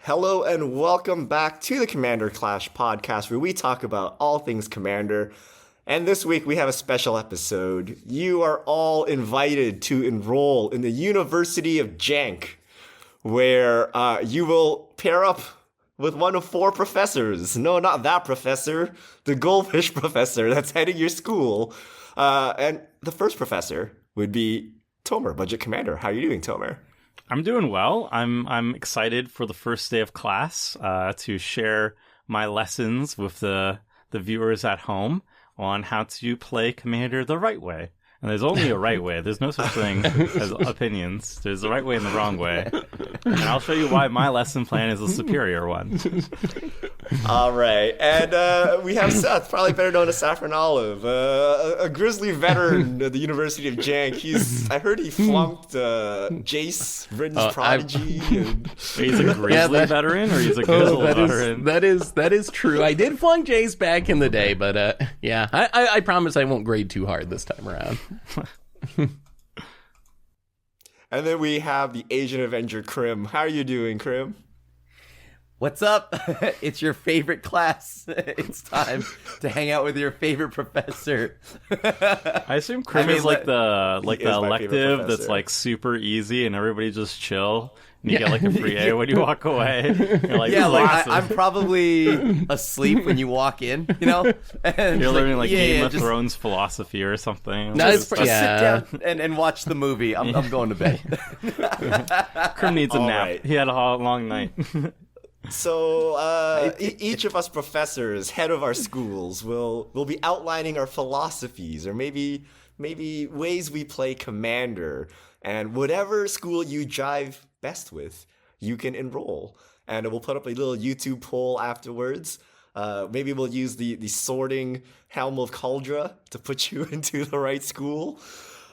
Hello and welcome back to the Commander Clash podcast, where we talk about all things Commander. And this week we have a special episode. You are all invited to enroll in the University of Jank, where you will pair up with one of 4 professors. No, not that professor. The goldfish professor that's heading your school. And the first professor would be Tomer, Budget Commander. How are you doing, Tomer? I'm doing well. I'm excited for the first day of class to share my lessons with the viewers at home on how to play Commander the right way. And there's only a right way. There's no such thing as opinions. There's the right way and the wrong way. And I'll show you why my lesson plan is the superior one. All right. And we have Seth, probably better known as Saffron Olive, a grizzly veteran at the University of Jank. I heard he flunked Jace, Britain's prodigy. He's a grizzly veteran, or he's a grizzly veteran? That is true. I did flunk Jace back in the day, but yeah, I promise I won't grade too hard this time around. And then we have the Asian Avenger, Krim. How are you doing, Krim? What's up? It's your favorite class. It's time to hang out with your favorite professor. I assume Krim is like the elective that's like super easy and everybody just chill. And you get like a free A when you walk away. You're like, yeah, like I'm probably asleep when you walk in, you know? And you're learning like Game of Thrones philosophy or something. No, just sit down and watch the movie. I'm going to bed. Krim needs a nap. Right. He had a long night. So each of us professors, head of our schools, will be outlining our philosophies or maybe ways we play Commander. And whatever school you jive best with, you can enroll. And we'll put up a little YouTube poll afterwards. Maybe we'll use the sorting Helm of Cauldra to put you into the right school.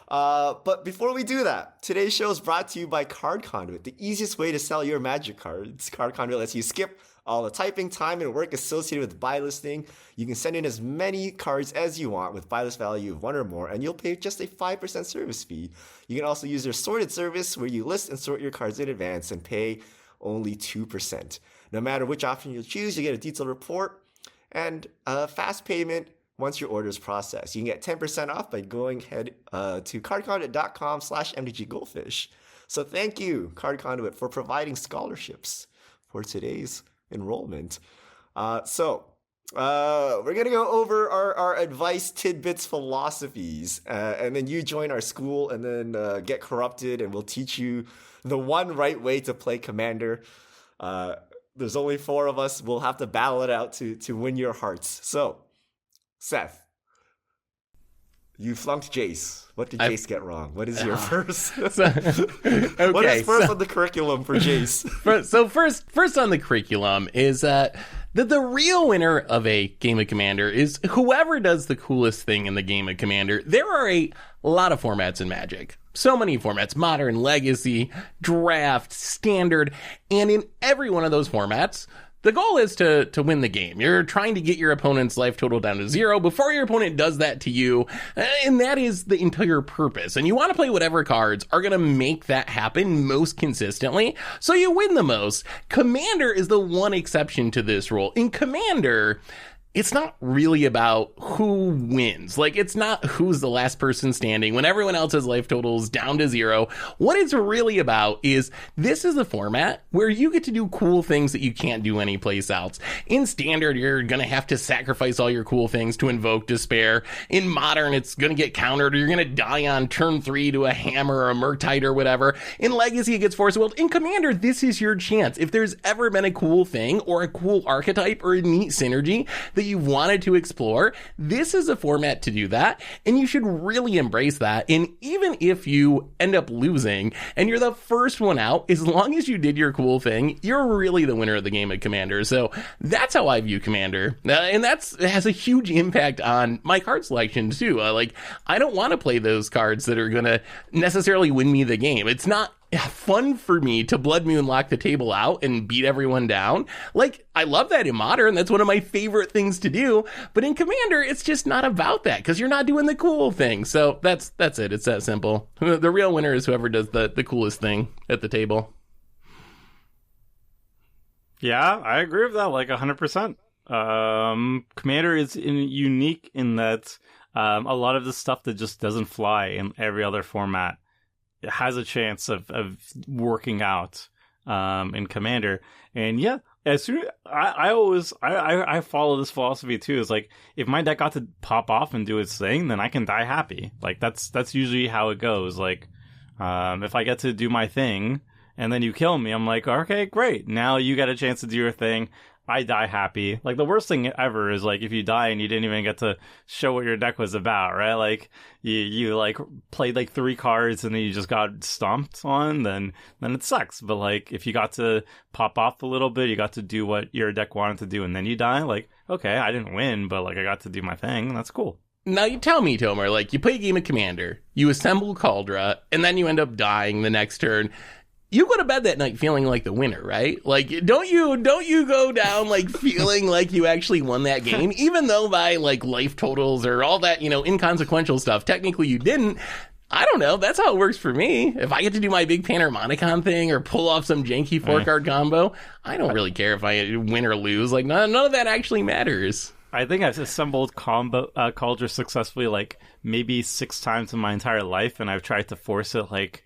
But before we do that, today's show is brought to you by Card Conduit, the easiest way to sell your Magic cards. Card Conduit lets you skip all the typing, time, and work associated with buy listing. You can send in as many cards as you want with buy list value of 1 or more, and you'll pay just a 5% service fee. You can also use their sorted service where you list and sort your cards in advance and pay only 2%. No matter which option you choose, you get a detailed report and a fast payment once your order is processed. You can get 10% off by going ahead to cardconduit.com/mdggoldfish. So thank you, Card Conduit, for providing scholarships for today's enrollment. So we're going to go over our advice, tidbits, philosophies, and then you join our school and then get corrupted, and we'll teach you the one right way to play Commander. There's only 4 of us. We'll have to battle it out to win your hearts. So, Seth, you flunked Jace. What did Jace get wrong? What is your first? What is first on the curriculum for Jace? First on the curriculum is that the real winner of a game of Commander is whoever does the coolest thing in the game of Commander. There are a lot of formats in Magic. So many formats: Modern, Legacy, Draft, Standard, and in every one of those formats, the goal is to win the game. You're trying to get your opponent's life total down to 0 before your opponent does that to you, and that is the entire purpose. And you want to play whatever cards are going to make that happen most consistently, so you win the most. Commander is the one exception to this rule. In Commander, it's not really about who wins. Like, it's not who's the last person standing when everyone else's life totals down to 0. What it's really about is this is a format where you get to do cool things that you can't do anyplace else. In Standard, you're going to have to sacrifice all your cool things to invoke Despair. In Modern, it's going to get countered, or you're going to die on turn 3 to a Hammer or a Murktide or whatever. In Legacy, it gets Force Willed. In Commander, this is your chance. If there's ever been a cool thing or a cool archetype or a neat synergy that you've wanted to explore, this is a format to do that, and you should really embrace that. And even if you end up losing and you're the first one out, as long as you did your cool thing, you're really the winner of the game of Commander. So that's how I view Commander, and it has a huge impact on my card selection too. I don't want to play those cards that are going to necessarily win me the game. It's not fun for me to Blood Moon lock the table out and beat everyone down. Like, I love that in Modern. That's one of my favorite things to do. But in Commander, it's just not about that because you're not doing the cool thing. So that's it. It's that simple. The real winner is whoever does the coolest thing at the table. Yeah, I agree with that, like 100%. Commander is unique in that a lot of the stuff that just doesn't fly in every other format has a chance of working out in Commander. And yeah, as soon I follow this philosophy too. Is like, if my deck got to pop off and do its thing, then I can die happy. Like that's usually how it goes. Like, if I get to do my thing and then you kill me, I'm like, okay, great. Now you get a chance to do your thing. I die happy. Like, the worst thing ever is, like, if you die and you didn't even get to show what your deck was about, right? Like, you like, played, like, 3 cards and then you just got stomped on, then it sucks. But, like, if you got to pop off a little bit, you got to do what your deck wanted to do, and then you die, like, okay, I didn't win, but, like, I got to do my thing. That's cool. Now, you tell me, Tomer, like, you play a game of Commander, you assemble Kaldra, and then you end up dying the next turn. You go to bed that night feeling like the winner, right? Like, don't you go down, like, feeling like you actually won that game? Even though by, like, life totals or all that, inconsequential stuff, technically you didn't. I don't know. That's how it works for me. If I get to do my big Panharmonicon thing or pull off some janky 4-card combo, I don't really care if I win or lose. Like, none of that actually matters. I think I've assembled Cauldron successfully, like, maybe 6 times in my entire life, and I've tried to force it, like,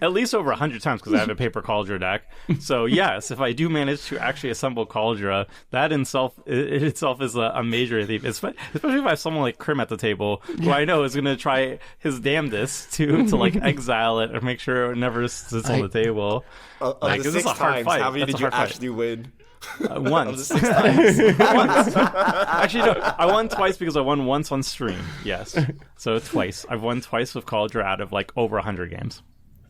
at least over 100 times, because I have a paper Cauldron deck. So, yes, if I do manage to actually assemble Cauldron, that in itself is a major thief, especially if I have someone like Krim at the table, who I know is going to try his damnedest to like, exile it or make sure it never sits on the table. Of the 6 times, how many did you actually win? Once. Once. Actually, no. I won twice because I won once on stream. Yes. So twice. I've won twice with Cauldron out of like over 100 games.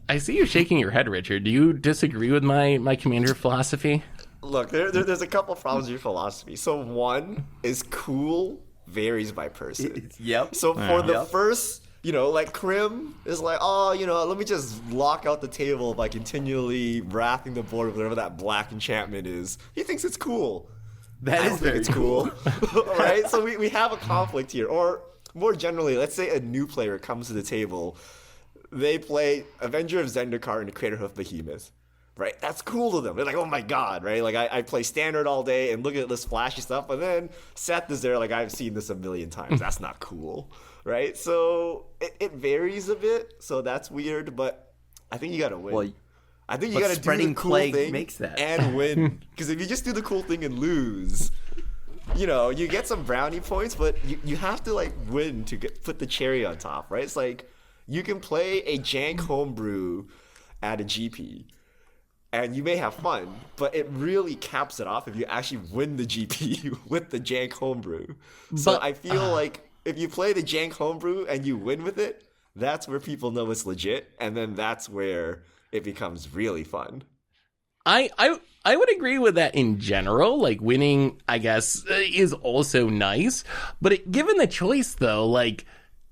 I see you shaking your head, Richard. Do you disagree with my Commander philosophy? Look, there's a couple problems with your philosophy. So one is cool varies by person. Yep. So for the first, like Krim is like, oh, let me just lock out the table by continually wrathing the board with whatever that black enchantment is. He thinks it's cool. That is very cool. Right? So we have a conflict here. Or more generally, let's say a new player comes to the table. They play Avenger of Zendikar and Craterhoof of Behemoth. Right? That's cool to them. They're like, oh my god, right? Like, I play Standard all day and look at this flashy stuff. And then Seth is there like, I've seen this a million times. That's not cool. Right? So it varies a bit. So that's weird. But I think you got to win. Well, I think you got to do the cool thing makes that. and win. Because if you just do the cool thing and lose, you get some brownie points, but you have to, like, win to put the cherry on top, right? It's like, you can play a jank homebrew at a GP, and you may have fun, but it really caps it off if you actually win the GP with the jank homebrew. So I feel like if you play the jank homebrew and you win with it, that's where people know it's legit, and then that's where it becomes really fun. I would agree with that in general. Like, winning, I guess, is also nice. But given the choice, though, like,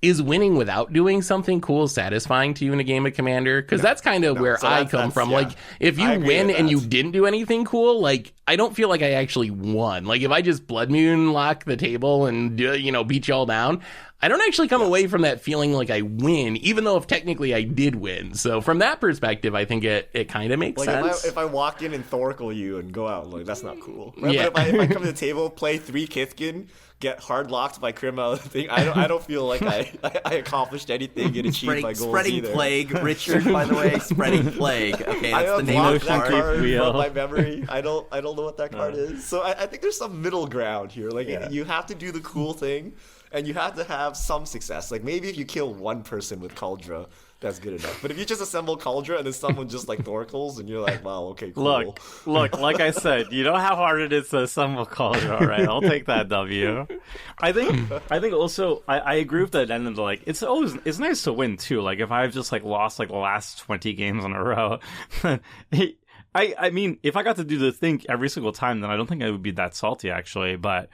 is winning without doing something cool satisfying to you in a game of Commander? Because that's kind of where I come from. Yeah. Like, if you win and you didn't do anything cool, like, I don't feel like I actually won. Like, if I just Blood Moon lock the table and, beat y'all down, I don't actually come away from that feeling like I win, even though if technically I did win. So from that perspective, I think it kind of makes sense. If I walk in and Thoracle you and go out, like, that's not cool. Right? Yeah. But if I come to the table, play 3 Kithkin, get hard locked by Krim out of the thing, I don't feel like I accomplished anything and achieved my goals Spreading either. Plague, Richard, by the way, Spreading Plague. Okay, that's the name of the that card wheel. from my memory. I don't know what that card is. So I think there's some middle ground here. Like, you have to do the cool thing, and you have to have some success. Like, maybe if you kill one person with Kaldra, that's good enough. But if you just assemble Kaldra and then someone just like Thoracles and you're like, wow, okay, cool. Look, like I said, you know how hard it is to assemble Kaldra, all right? I'll take that W. I think also I agree with that end of the, like, it's nice to win too. Like, if I've just like lost like the last 20 games in a row, I mean, if I got to do the thing every single time, then I don't think I would be that salty actually. But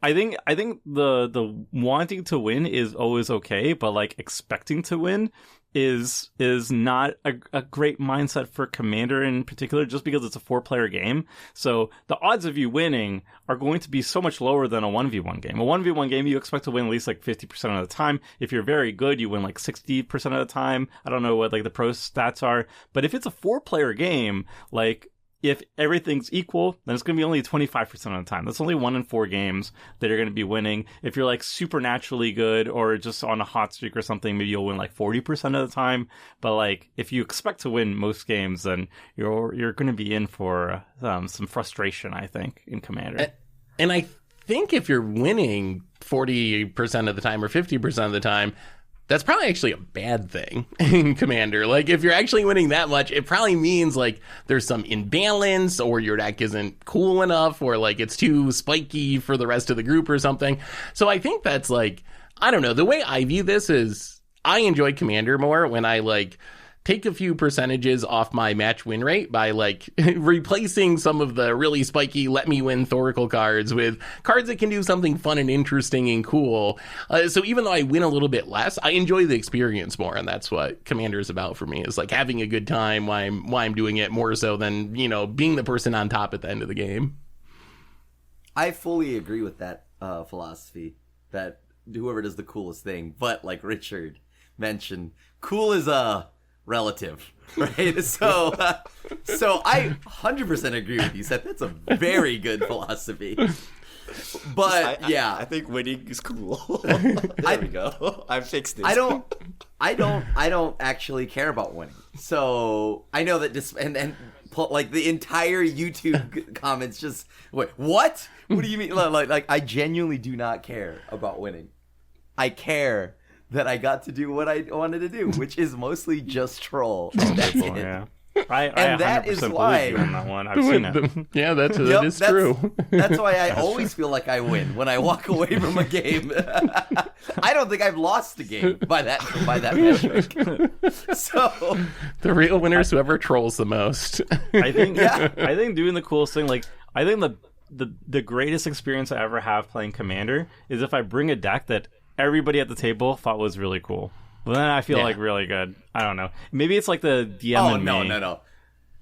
I think the wanting to win is always okay, but like expecting to win is not a great mindset for Commander in particular, just because it's a 4-player game. So the odds of you winning are going to be so much lower than a 1v1 game. A 1v1 game, you expect to win at least like 50% of the time. If you're very good, you win like 60% of the time. I don't know what like the pro stats are, but if it's a 4-player game, like, if everything's equal, then it's going to be only 25% of the time. That's only 1 in 4 games that you're going to be winning. If you're like supernaturally good or just on a hot streak or something, maybe you'll win like 40% of the time. But like if you expect to win most games, then you're going to be in for some frustration, I think, in Commander. And I think if you're winning 40% of the time or 50% of the time, that's probably actually a bad thing in Commander. Like, if you're actually winning that much, it probably means, like, there's some imbalance, or your deck isn't cool enough, or, like, it's too spiky for the rest of the group or something. So I think that's, like, I don't know. The way I view this is I enjoy Commander more when I, like, take a few percentages off my match win rate by like replacing some of the really spiky let me win Thoracle cards with cards that can do something fun and interesting and cool. So even though I win a little bit less, I enjoy the experience more, and that's what Commander is about for me, is like having a good time while I'm doing it, more so than, you know, being the person on top at the end of the game. I fully agree with that philosophy that whoever does the coolest thing, but like Richard mentioned, cool is relative, right? So I 100% agree with you, Seth. That's a very good philosophy. But I think winning is cool. There we go. I fixed it. I don't actually care about winning. So I know that and like the entire YouTube comments just wait, what? What do you mean? Like I genuinely do not care about winning. I care that I got to do what I wanted to do, which is mostly just troll. And that's it. Yeah. I And that 100% is believe why- you on that one. I've seen it. Yeah, that Yep, is that's true. That's why I always feel like I win when I walk away from a game. I don't think I've lost a game by that metric. So The real winner is whoever trolls the most. I think doing the coolest thing, like I think the greatest experience I ever have playing Commander is if I bring a deck that everybody at the table thought was really cool. Well, then I feel like really good. I don't know. Maybe it's like the DM and me.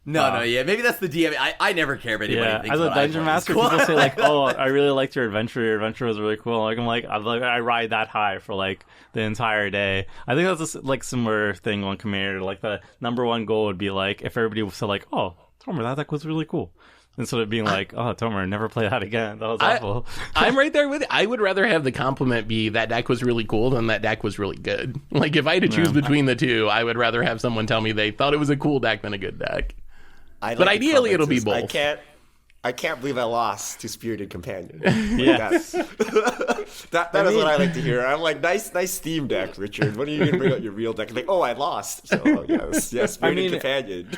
No, yeah, maybe that's the DM. I never care if anybody thinks as a what I dungeon play is master, cool. people say like, "Oh, I really liked your adventure. Your adventure was really cool." Like I ride that high for like the entire day. I think that's a like similar thing on Commander. Like the number one goal would be like if everybody said like, "Oh, Tomer, that deck was really cool," instead of being like, "Oh, Tomer, never play that again. That was awful." I'm right there with it. I would rather have the compliment be that deck was really cool than that deck was really good. Like, if I had to choose between the two, I would rather have someone tell me they thought it was a cool deck than a good deck. But ideally, it'll be both. I can't believe I lost to Spirited Companion. Yeah. That is what I like to hear. I'm like, nice Steam deck, Richard. When are you going to bring out your real deck? Like, oh, I lost. So, yes, Spirited Companion.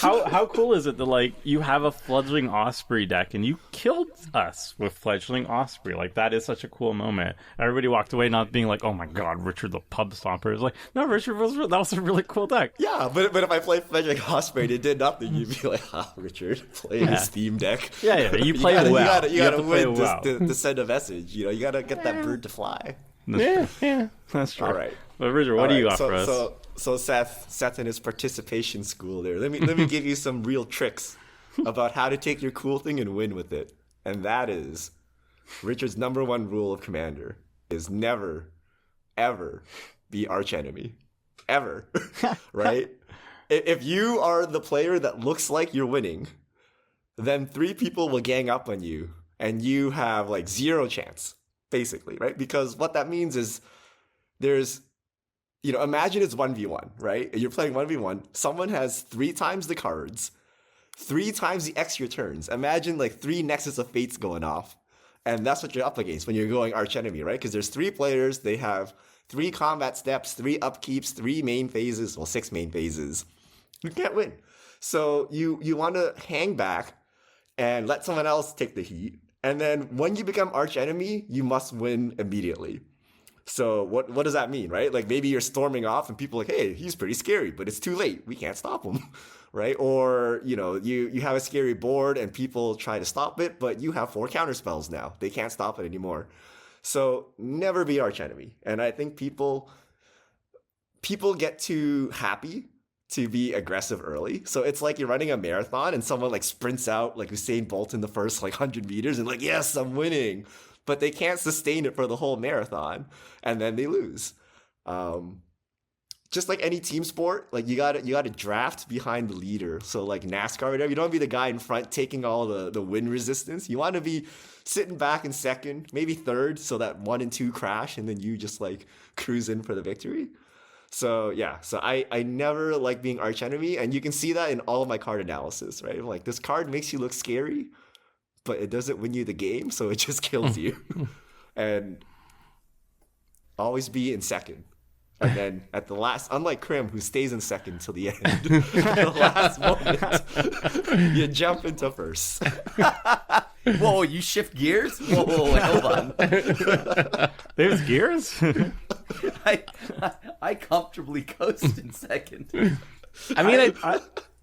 How cool is it that like you have a fledgling Osprey deck and you killed us with fledgling Osprey? Like that is such a cool moment. Everybody walked away not being like, "Oh my god, Richard the pub stomper." It's like, no, Richard that was a really cool deck. Yeah, but if I play Fledgling Osprey and it did nothing, you'd be like, Richard, playing a Steam deck. Yeah, you play well. You gotta play win well. to send a message. You gotta get that bird to fly. Yeah. That's true. All right. But Richard, what do you got for us? So Seth in his participation school there. Let me give you some real tricks about how to take your cool thing and win with it. And that is Richard's number one rule of Commander is never, ever be archenemy. Ever. Right? If you are the player that looks like you're winning, then 3 people will gang up on you and you have like 0 chance, basically, right? Because what that means is there's, imagine it's 1v1, right? You're playing 1v1. Someone has 3 times the cards, 3 times the extra turns. Imagine like 3 Nexus of Fates going off. And that's what you're up against when you're going archenemy, right? Because there's 3 players. They have 3 combat steps, 3 upkeeps, 3 main phases, 6 main phases. You can't win. So you want to hang back and let someone else take the heat. And then when you become arch enemy, you must win immediately. So what does that mean, right? Like maybe you're storming off and people are like, hey, he's pretty scary, but it's too late. We can't stop him, right? Or, you have a scary board and people try to stop it, but you have 4 counter spells now. They can't stop it anymore. So never be arch enemy. And I think people get too happy to be aggressive early. So it's like you're running a marathon and someone like sprints out like Usain Bolt in the first like 100 meters and like, yes, I'm winning. But they can't sustain it for the whole marathon and then they lose. just like any team sport, like you gotta draft behind the leader. So like NASCAR or whatever, you don't want to be the guy in front taking all the wind resistance. You want to be sitting back in second, maybe third, so that 1 and 2 crash, and then you just like cruise in for the victory. So yeah, so I never like being arch enemy, and you can see that in all of my card analysis, right? Like this card makes you look scary, but it doesn't win you the game, so it just kills you. And always be in second. And then at the last, unlike Krim, who stays in second till the end, the last moment, you jump into first. Whoa, you shift gears? Whoa, wait, hold on. There's gears? I comfortably coast in second. I mean,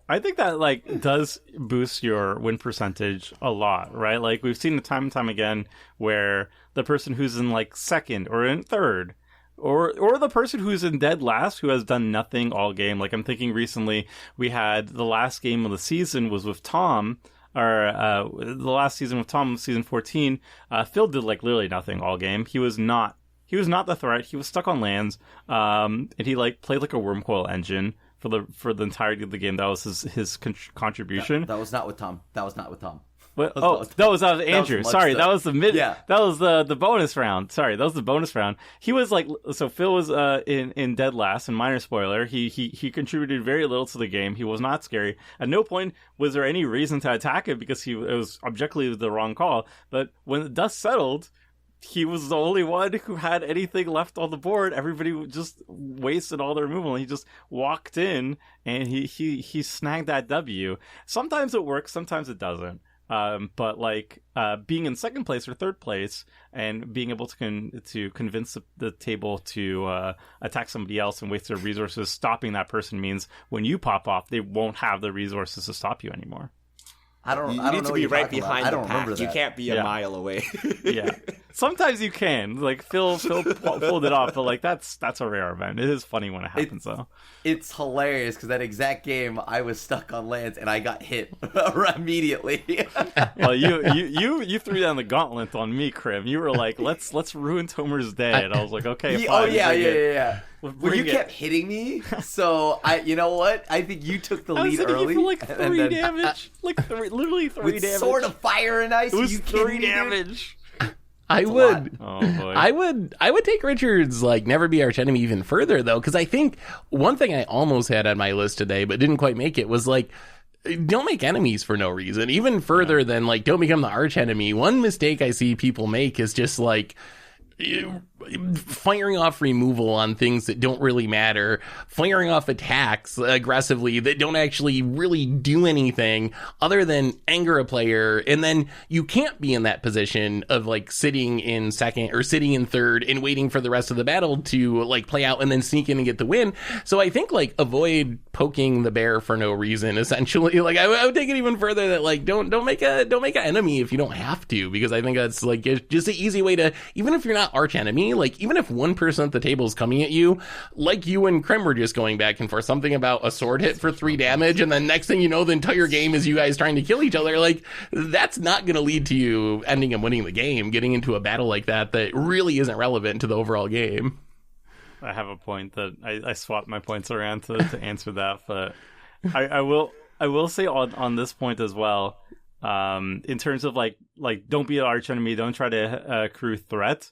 I think that like does boost your win percentage a lot, right? Like we've seen it time and time again where the person who's in like second or in third, or the person who's in dead last who has done nothing all game. Like I'm thinking recently we had the last game of the season was with Tom, or the last season with Tom, season 14. Phil did like literally nothing all game. He was not the threat. He was stuck on lands, and he like played like a worm coil engine for the entirety of the game. That was his contribution. That was not with Tom. What? That was Andrew. Sorry, that was the mid. Yeah. That was the bonus round. Sorry, that was the bonus round. He was like, so Phil was in dead last, and minor spoiler, he contributed very little to the game. He was not scary. At no point was there any reason to attack it because it was objectively the wrong call. But when the dust settled, he was the only one who had anything left on the board. Everybody just wasted all their removal, and he just walked in and he snagged that W. Sometimes it works, sometimes it doesn't. But like being in second place or third place and being able to convince the table to attack somebody else and waste their resources, stopping that person means when you pop off, they won't have the resources to stop you anymore. I don't You know need to what be you're right talking about. behind I the don't remember pack. that. You can't be a mile away. Yeah, sometimes you can. Like Phil pulled it off, but like that's a rare event. It is funny when it happens though. It's hilarious because that exact game I was stuck on lands and I got hit immediately. Well, you threw down the gauntlet on me, Krim. You were like, let's ruin Tomer's day, and I was like, okay, fine. Yeah. Well, you Bring it. kept hitting me, so you know what? I think you took the I was lead hitting early. you for like and 3 then- damage, literally 3 with damage. Sword of Fire and Ice. It was you kidding 3 me, dude? damage. I a would. Oh boy. I would take Richard's like never be arch enemy even further though, because I think one thing I almost had on my list today but didn't quite make it was like, don't make enemies for no reason. Even further than like don't become the arch enemy. One mistake I see people make is just like firing off removal on things that don't really matter, firing off attacks aggressively that don't actually really do anything other than anger a player, and then you can't be in that position of like sitting in second or sitting in third and waiting for the rest of the battle to like play out and then sneak in and get the win. So I think like avoid poking the bear for no reason, essentially. Like I would take it even further that like don't make an enemy if you don't have to, because I think that's like just an easy way to, even if you're not arch enemy, like even if one person at the table is coming at you, like you and Krim were just going back and forth, something about a sword hit for 3 damage, and then next thing you know, the entire game is you guys trying to kill each other. Like that's not going to lead to you ending up winning the game, getting into a battle like that really isn't relevant to the overall game. I have a point that I swapped my points around to answer that, but I will say on this point as well, in terms of like don't be an arch enemy, don't try to accrue threat.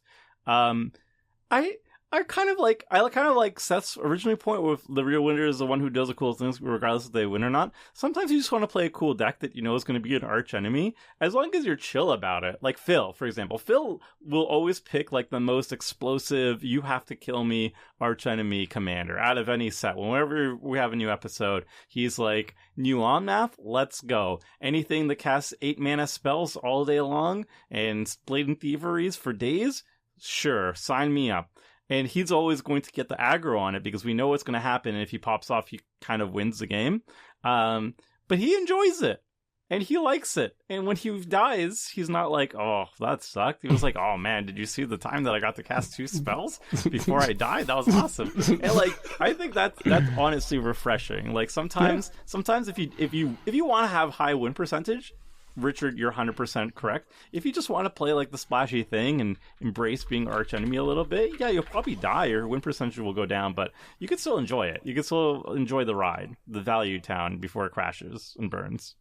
I kind of like Seth's original point with the real winner is the one who does the cool things regardless if they win or not. Sometimes you just want to play a cool deck that you know is going to be an arch enemy, as long as you're chill about it. Like Phil, for example. Phil will always pick like the most explosive, you have to kill me arch enemy commander out of any set. Whenever we have a new episode, he's like, new on math, let's go. Anything that casts 8 mana spells all day long and Blatant Thieveries for days, sure, sign me up. And he's always going to get the aggro on it because we know what's going to happen. And if he pops off, he kind of wins the game. But he enjoys it. And he likes it. And when he dies, he's not like, oh, that sucked. He was like, oh, man, did you see the time that I got to cast 2 spells before I died? That was awesome. And, like, I think that's honestly refreshing. Like, sometimes if you want to have high win percentage, Richard, you're 100% correct. If you just want to play like the splashy thing and embrace being arch enemy a little bit, yeah, you'll probably die. Your win percentage will go down, but you can still enjoy it. You can still enjoy the ride, the value town before it crashes and burns.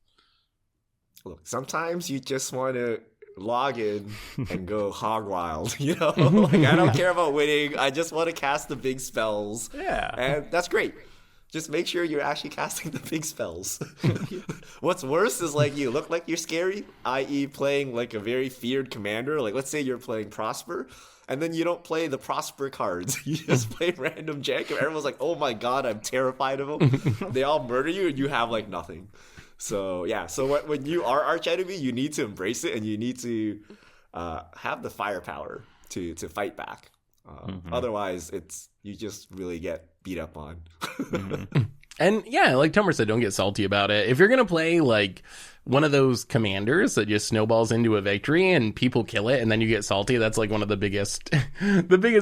Look, sometimes you just want to log in and go hog wild, you know? Like, I don't care about winning. I just want to cast the big spells. Yeah. And that's great. Just make sure you're actually casting the big spells. What's worse is like you look like you're scary, i.e. playing like a very feared commander. Like let's say you're playing Prosper, and then you don't play the Prosper cards. You just play random Jank, and everyone's like, oh my god, I'm terrified of them. They all murder you, and you have like nothing. So yeah, so when you are arch enemy, you need to embrace it, and you need to have the firepower to fight back. Otherwise, you just really get beat up on. And yeah, like Tomer said, don't get salty about it. If you're going to play like one of those commanders that just snowballs into a victory and people kill it and then you get salty, that's like one of the biggest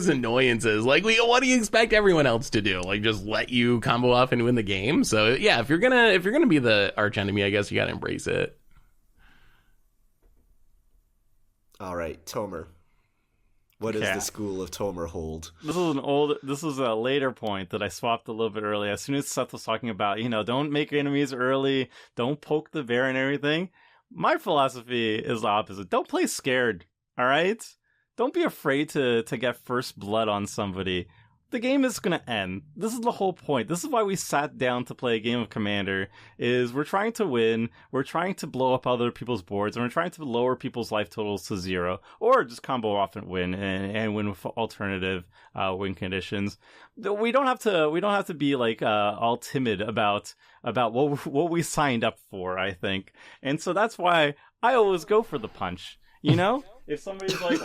annoyances. Like, what do you expect everyone else to do? Like just let you combo off and win the game? So yeah, if you're going to be the arch enemy, I guess you got to embrace it. All right, Tomer. What does the school of Tomer hold? This is a later point that I swapped a little bit earlier. As soon as Seth was talking about, don't make enemies early, don't poke the bear and everything. My philosophy is the opposite. Don't play scared, all right? Don't be afraid to get first blood on somebody. The game is going to end. This is the whole point. This is why we sat down to play a game of Commander, is we're trying to win, we're trying to blow up other people's boards, and we're trying to lower people's life totals to 0, or just combo off and win, and win with alternative win conditions. We don't have to be like all timid about what we signed up for, I think. And so that's why I always go for the punch, If somebody's like,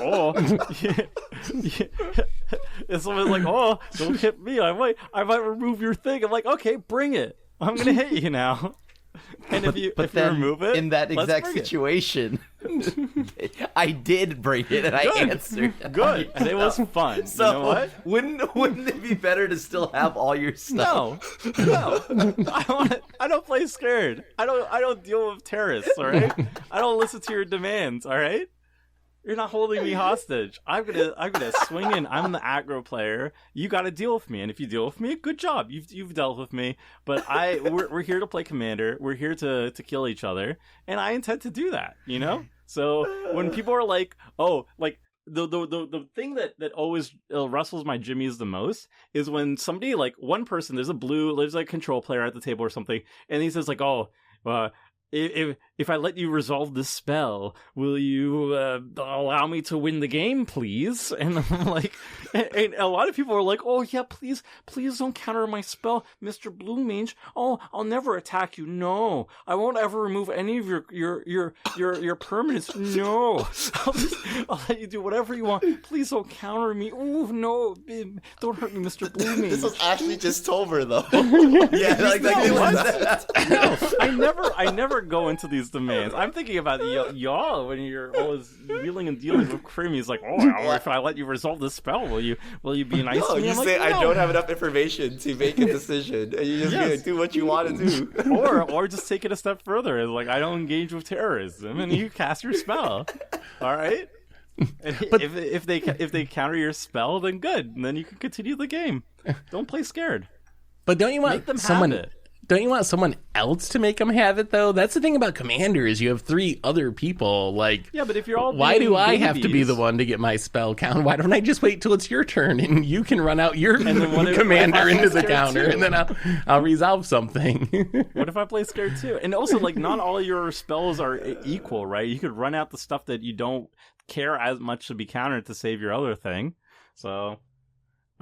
if somebody's like, oh, don't hit me, I might remove your thing. I'm like, okay, bring it. I'm gonna hit you now. And if you remove it, in that exact situation, I did bring it and I answered. Good, and it was fun. So you know what? Wouldn't it be better to still have all your stuff? No. I don't play scared. I don't deal with terrorists. All right. I don't listen to your demands. All right. You're not holding me hostage. I'm gonna swing in. I'm the aggro player. You got to deal with me, and if you deal with me, good job. You've dealt with me. But we're here to play Commander. We're here to kill each other, and I intend to do that. So when people are like, oh, like the thing that always rustles my jimmies the most is when somebody, like one person, there's like a control player at the table or something, and he says like, oh. If I let you resolve this spell, will you allow me to win the game, please? And I'm like, and a lot of people are like, oh yeah, please don't counter my spell, Mr. Blue Mage. Oh, I'll never attack you. No, I won't ever remove any of your permanents. No, I'll let you do whatever you want. Please don't counter me. Oh no, don't hurt me, Mr. Blue Mage. This was actually just Tomer though. Yeah, like I never go into these demands. I'm thinking about y'all when you're always wheeling and dealing with Creamy's like, oh, if I let you resolve this spell, will you be nice to me? You say, like, no. I don't have enough information to make a decision, and you just be like, do what you want to do. Or just take it a step further. It's like, I don't engage with terrorism, and you cast your spell. All right? And if they counter your spell, then good. And then you can continue the game. Don't play scared. But don't you want Make them have it. Don't you want someone else to make them have it, though? That's the thing about Commander is you have 3 other people. Like, yeah, but if you're all why do I have to be the one to get my spell count? Why don't I just wait till it's your turn and you can run out your Commander into the counter and then I'll resolve something? What if I play scared too? And also, like, not all your spells are equal, right? You could run out the stuff that you don't care as much to be countered to save your other thing. So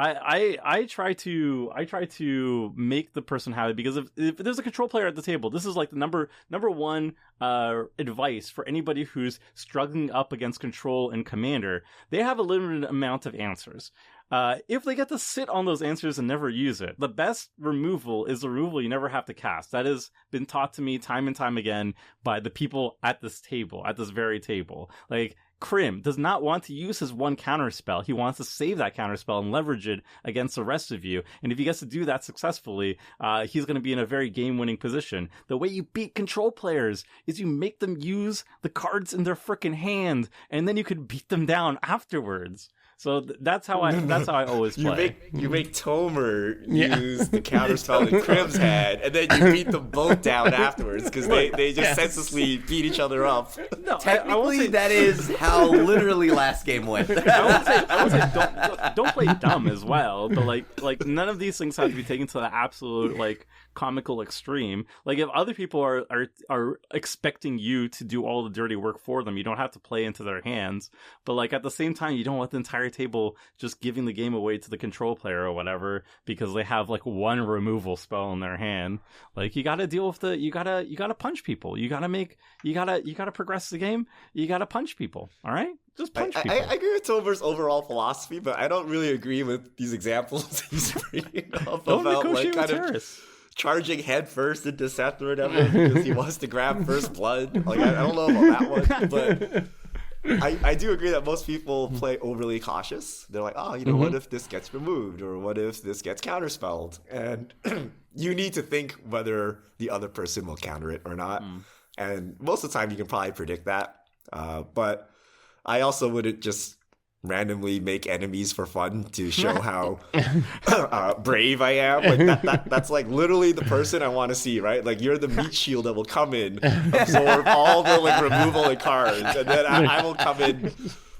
I try to make the person have it, because if there's a control player at the table, this is like the number one advice for anybody who's struggling up against control and Commander. They have a limited amount of answers. If they get to sit on those answers and never use it, the best removal is the removal you never have to cast. That has been taught to me time and time again by the people at this table, at this very table. Like, Krim does not want to use his one counterspell. He wants to save that counterspell and leverage it against the rest of you. And if he gets to do that successfully, he's going to be in a very game-winning position. The way you beat control players is you make them use the cards in their frickin' hand, and then you can beat them down afterwards. So that's how I always play. You make Tomer use the counterspell in Krim's head, and then you beat them both down afterwards because they just senselessly beat each other up. No, Technically, that is how literally last game went. I would say don't play dumb as well, but like none of these things have to be taken to the absolute like comical extreme. Like if other people are expecting you to do all the dirty work for them, you don't have to play into their hands. But like at the same time, you don't want the entire table just giving the game away to the control player or whatever because they have like one removal spell in their hand. Like you got to deal with you got to punch people. You got to progress the game. You got to punch people. All right? Just punch people. I agree with Tomer's overall philosophy, but I don't really agree with these examples he's bringing up about like kind of charging head first into Seth or whatever because he wants to grab first blood. Like I don't know about that one, but I do agree that most people play overly cautious. They're like, oh, what if this gets removed or what if this gets counterspelled? And you need to think whether the other person will counter it or not. And most of the time you can probably predict that. But I also wouldn't just randomly make enemies for fun to show how brave I am. Like that's like literally the person I want to see, right? Like you're the meat shield that will come in, absorb all the like removal and cards, and then I will come in.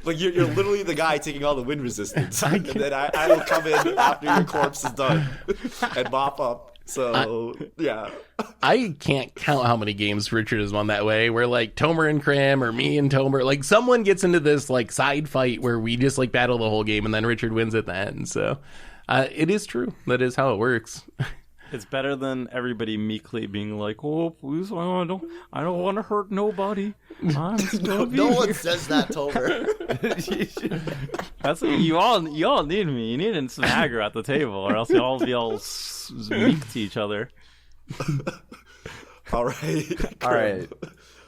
Like you're literally the guy taking all the wind resistance, and then I will come in after your corpse is done and mop up. So yeah, I can't count how many games Richard has won that way, where like Tomer and Krim or me and Tomer, like someone gets into this like side fight where we just like battle the whole game and then Richard wins at the end. So it is true. That is how it works. It's better than everybody meekly being like, "Oh, please, I don't want to hurt nobody." No one says that, Tomer. That's you all need me. You need some aggro at the table, or else you all be all meek to each other. All right. All right.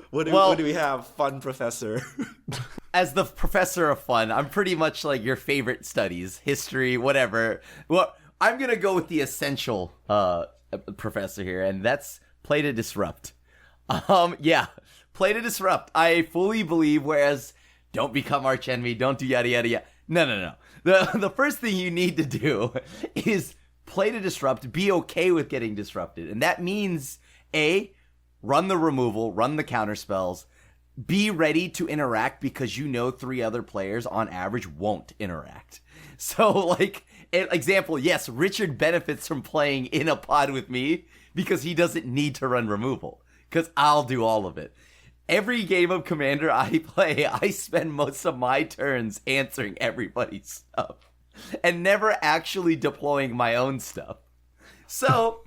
What do we have, fun professor? As the professor of fun, I'm pretty much like your favorite studies, history, whatever. Well, I'm going to go with the essential professor here, and that's play to disrupt. Yeah, play to disrupt. I fully believe, whereas don't become archenemy, don't do yada, yada, yada. No. The first thing you need to do is play to disrupt, be okay with getting disrupted. And that means, A, run the removal, run the counter spells, be ready to interact because you know 3 other players on average won't interact. So, like, an example, yes, Richard benefits from playing in a pod with me because he doesn't need to run removal because I'll do all of it. Every game of Commander I play, I spend most of my turns answering everybody's stuff and never actually deploying my own stuff. So,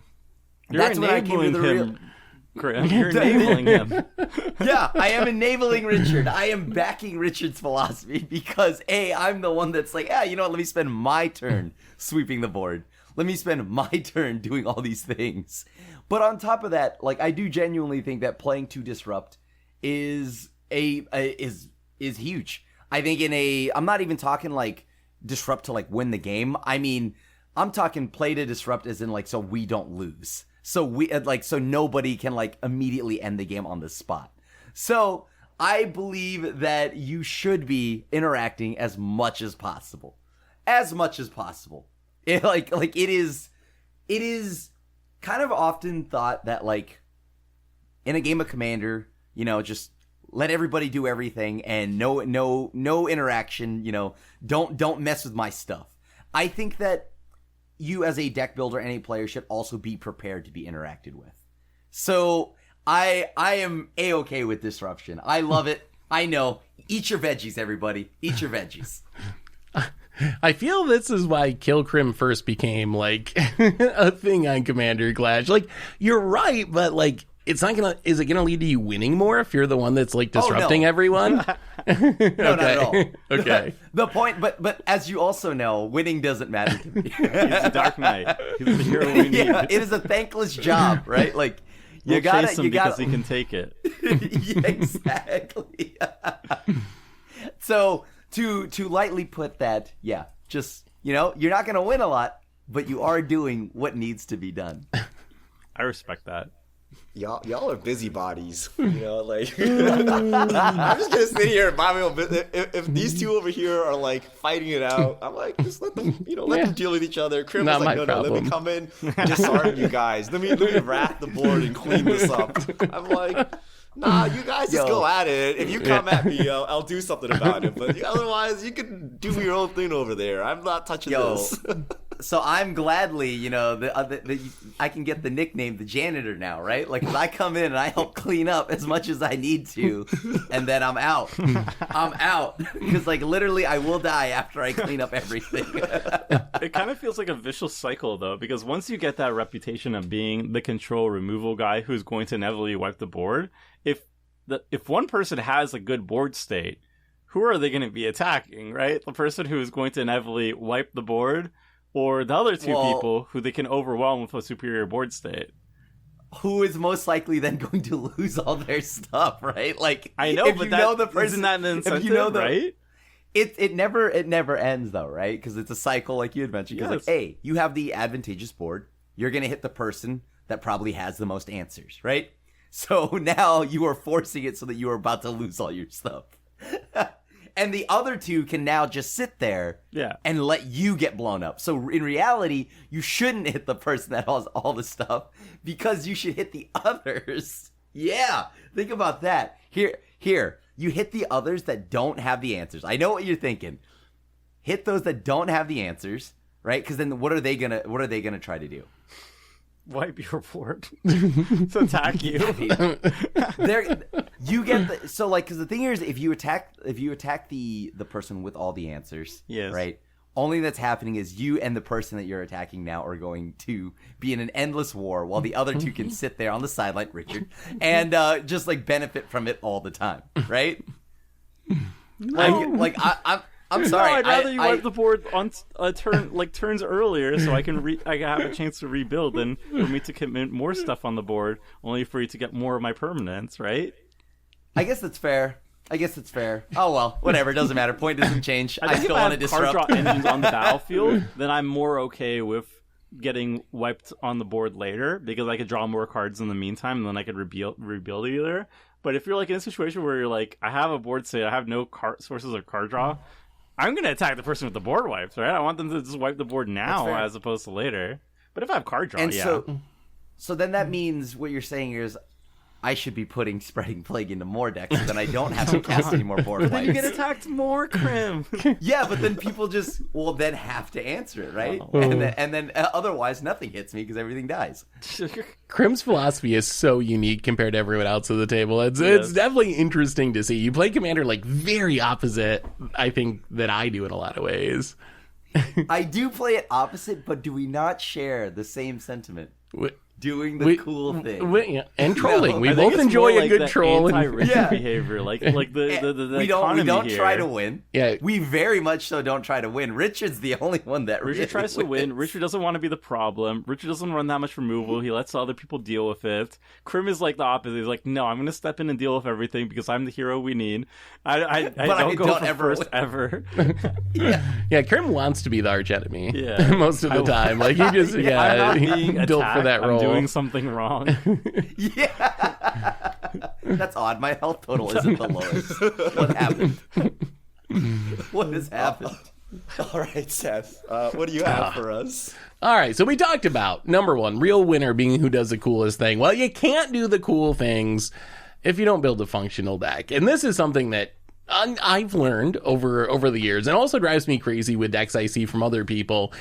that's when I came to the real... You're enabling him. Yeah, I am enabling Richard. I am backing Richard's philosophy because, A, I'm the one that's like, let me spend my turn sweeping the board. Let me spend my turn doing all these things. But on top of that, like, I do genuinely think that playing to disrupt is huge. I think I'm not even talking like disrupt to like win the game. I mean, I'm talking play to disrupt as in like so we don't lose. So so nobody can like immediately end the game on the spot. So I believe that you should be interacting as much as possible. As much as possible. It is kind of often thought that like in a game of Commander, just let everybody do everything and no interaction, don't mess with my stuff. I think that you as a deck builder and a player should also be prepared to be interacted with. So I am A-okay with disruption. I love it. I know. Eat your veggies, everybody. Eat your veggies. I feel this is why Kill Krim first became like a thing on Commander Clash. Like, you're right, but like is it gonna lead to you winning more if you're the one that's like disrupting everyone? No, not at all. Okay. The point, but as you also know, winning doesn't matter to me. He's the Dark Knight. He's the hero we need. Yeah, it is a thankless job, right? Like we'll chase him because he can take it. Yeah, exactly. So to lightly put that, yeah, just, you're not going to win a lot, but you are doing what needs to be done. I respect that. Y'all are busybodies, like I'm just gonna sit here and mind my own business. If these two over here are like fighting it out, I'm like, just let them, let them deal with each other. Krim was like, no, let me come in, disarm you guys. Let me wrap the board and clean this up. I'm like, nah, you guys just go at it. If you come at me, I'll do something about it. But otherwise, you can do your own thing over there. I'm not touching this. So I'm gladly, I can get the nickname the janitor now, right? Like, if I come in and I help clean up as much as I need to, and then I'm out. I'm out. Because, like, literally, I will die after I clean up everything. It kind of feels like a vicious cycle, though, because once you get that reputation of being the control removal guy who's going to inevitably wipe the board, if one person has a good board state, who are they going to be attacking, right? The person who is going to inevitably wipe the board, or the other two people who they can overwhelm with a superior board state. Who is most likely then going to lose all their stuff, right? Like, I know, if but you know the person, isn't that an incentive, right? It never ends though, right? Because it's a cycle, like you had mentioned. Because like, hey, you have the advantageous board, you're gonna hit the person that probably has the most answers, right? So now you are forcing it so that you are about to lose all your stuff. And the other two can now just sit there and let you get blown up. So in reality, you shouldn't hit the person that has all the stuff because you should hit the others. Yeah, think about that. Here, you hit the others that don't have the answers. I know what you're thinking. Hit those that don't have the answers, right? Because then what are they gonna try to do? Wipe your board to attack you. You get because the thing here is if you attack the person with all the answers, right? Only that's happening is you and the person that you're attacking now are going to be in an endless war while the other two can sit there on the sideline, Richard, and just like benefit from it all the time, right? I'm sorry. No, I'd rather you wipe the board on turns earlier, so I can have a chance to rebuild, than for me to commit more stuff on the board, only for you to get more of my permanents, right? I guess that's fair. Oh well, whatever. It doesn't matter. Point doesn't change. I still want to disrupt. Card draw engines on the battlefield, then I'm more okay with getting wiped on the board later because I could draw more cards in the meantime, and then I could rebuild either. But if you're like in a situation where you're like, I have a board state, I have no sources of card draw. I'm going to attack the person with the board wipes, right? I want them to just wipe the board now as opposed to later. But if I have card draw, So then that means what you're saying is I should be spreading plague into more decks so then I don't have to cast any more board wipes. But then you get attacked more, Krim. Yeah, but then people just then have to answer it, right? Oh. And then otherwise nothing hits me because everything dies. Krim's philosophy is so unique compared to everyone else at the table. It's definitely interesting to see. You play Commander like very opposite, I think, that I do in a lot of ways. I do play it opposite, but do we not share the same sentiment? Doing the cool thing and trolling. We both enjoy a good troll and behavior, like the we don't here. try to win. Yeah, we very much so don't try to win. Richard's the only one that Richard tries to win. Richard doesn't want to be the problem. Richard doesn't run that much removal. He lets other people deal with it. Krim is like the opposite. He's like, no, I'm going to step in and deal with everything because I'm the hero we need. I don't go for first ever. Yeah, Krim wants to be the arch enemy. Yeah, most of the time. Like he just I'm not being built attacked. for that role. I'm doing something wrong. That's odd. My health total isn't the lowest. What happened? What has happened? All right, Seth. What do you have for us? All right, so we talked about, number one, real winner being who does the coolest thing. Well, you can't do the cool things if you don't build a functional deck. And this is something that I've learned over the years, and also drives me crazy with decks I see from other people.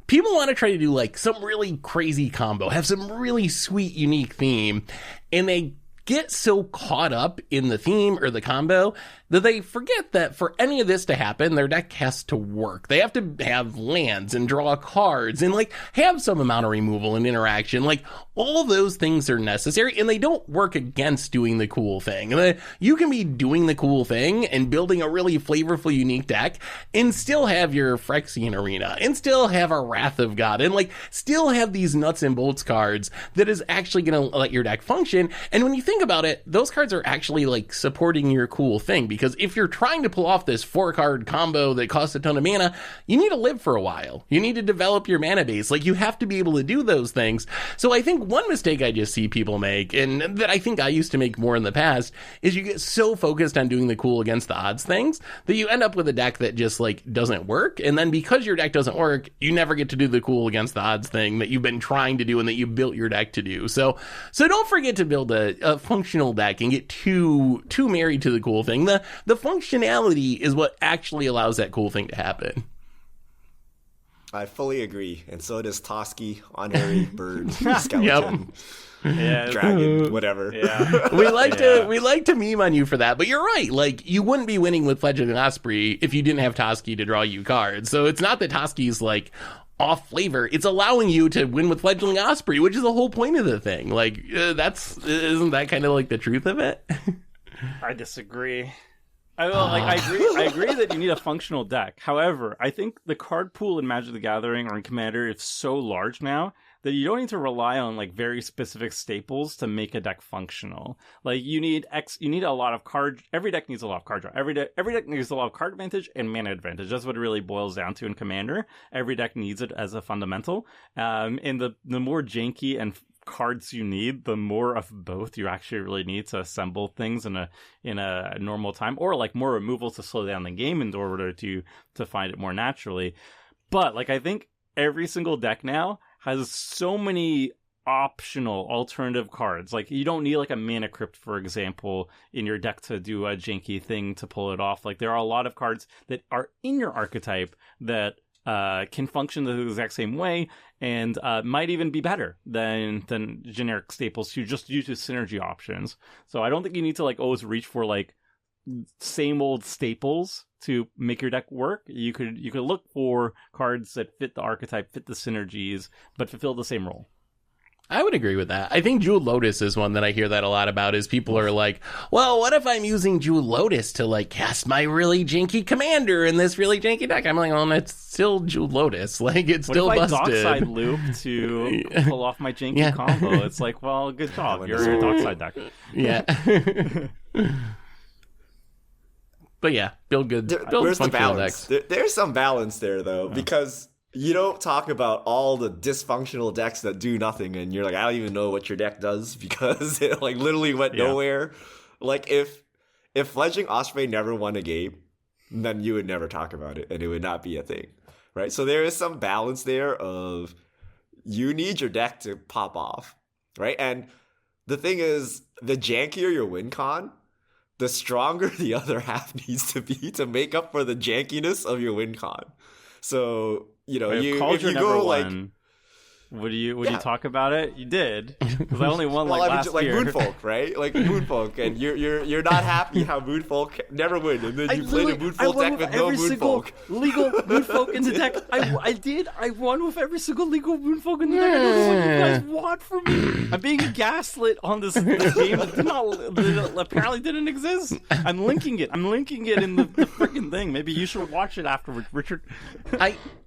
People want to try to do like some really crazy combo, have some really sweet, unique theme, and they get so caught up in the theme or the combo that they forget that for any of this to happen, their deck has to work. They have to have lands and draw cards and like have some amount of removal and interaction. Like all those things are necessary, and they don't work against doing the cool thing. You can be doing the cool thing and building a really flavorful, unique deck and still have your Phyrexian Arena and still have a Wrath of God and like still have these nuts and bolts cards that is actually going to let your deck function. And when you think think about it, those cards are actually like supporting your cool thing, because if you're trying to pull off this 4-card combo that costs a ton of mana, you need to live for a while. You need to develop your mana base. Like, you have to be able to do those things. So I think one mistake I just see people make, and that I think I used to make more in the past, is you get so focused on doing the cool against the odds things that you end up with a deck that just like doesn't work. And then because your deck doesn't work, you never get to do the cool against the odds thing that you've been trying to do and that you built your deck to do. So don't forget to build a functional deck and get too married to the cool thing. The functionality is what actually allows that cool thing to happen. I fully agree, and so does Toski, Honorary Bird, Skeleton, Dragon, whatever. Yeah. We like to meme on you for that, but you're right. Like, you wouldn't be winning with Fledgling Osprey if you didn't have Toski to draw you cards. So it's not that Toski's like off flavor. It's allowing you to win with Fledgling Osprey, which is the whole point of the thing. Like, isn't that kind of like the truth of it? I disagree. I agree that you need a functional deck. However, I think the card pool in Magic the Gathering or in Commander is so large now that you don't need to rely on like very specific staples to make a deck functional. Like, you need a lot of card. Every deck needs a lot of card draw. Every deck needs a lot of card advantage and mana advantage. That's what it really boils down to in Commander. Every deck needs it as a fundamental. And the more janky and cards you need, the more of both you actually really need to assemble things in a normal time, or like more removals to slow down the game in order to find it more naturally. But like, I think every single deck now has so many optional alternative cards. Like, you don't need like a mana crypt, for example, in your deck to do a janky thing to pull it off. Like, there are a lot of cards that are in your archetype that can function the exact same way and might even be better than generic staples just due to synergy options. So I don't think you need to like always reach for like same old staples to make your deck work. You could look for cards that fit the archetype, fit the synergies, but fulfill the same role. I would agree with that. I think Jeweled Lotus is one that I hear that a lot about, is people are like, well, what if I'm using Jeweled Lotus to like cast my really janky commander in this really janky deck? I'm like, well, it's still Jeweled Lotus. Like, it's what still if busted. I Dockside loop to pull off my janky combo? It's like, well, good job. You're a Dockside deck. Yeah. But yeah, build good. Build Where's the functional balance? decks. There's some balance there, though, because you don't talk about all the dysfunctional decks that do nothing, and you're like, I don't even know what your deck does because it like literally went nowhere. Like, if Fledgling Osprey never won a game, then you would never talk about it, and it would not be a thing, right? So there is some balance there of you need your deck to pop off, right? And the thing is, the jankier your win con, the stronger the other half needs to be to make up for the jankiness of your win con. So, you know, if you go like, would you talk about it? You did, because I only won last year. Moonfolk, right? Like Moonfolk, and you're not happy how Moonfolk never win, and then you played a Moonfolk deck with no Moonfolk. Legal Moonfolk in the deck. I won with every single legal Moonfolk in the deck. I don't know what you guys want from me. I'm being gaslit on this game that apparently didn't exist. I'm linking it in the freaking thing. Maybe you should watch it afterwards, Richard.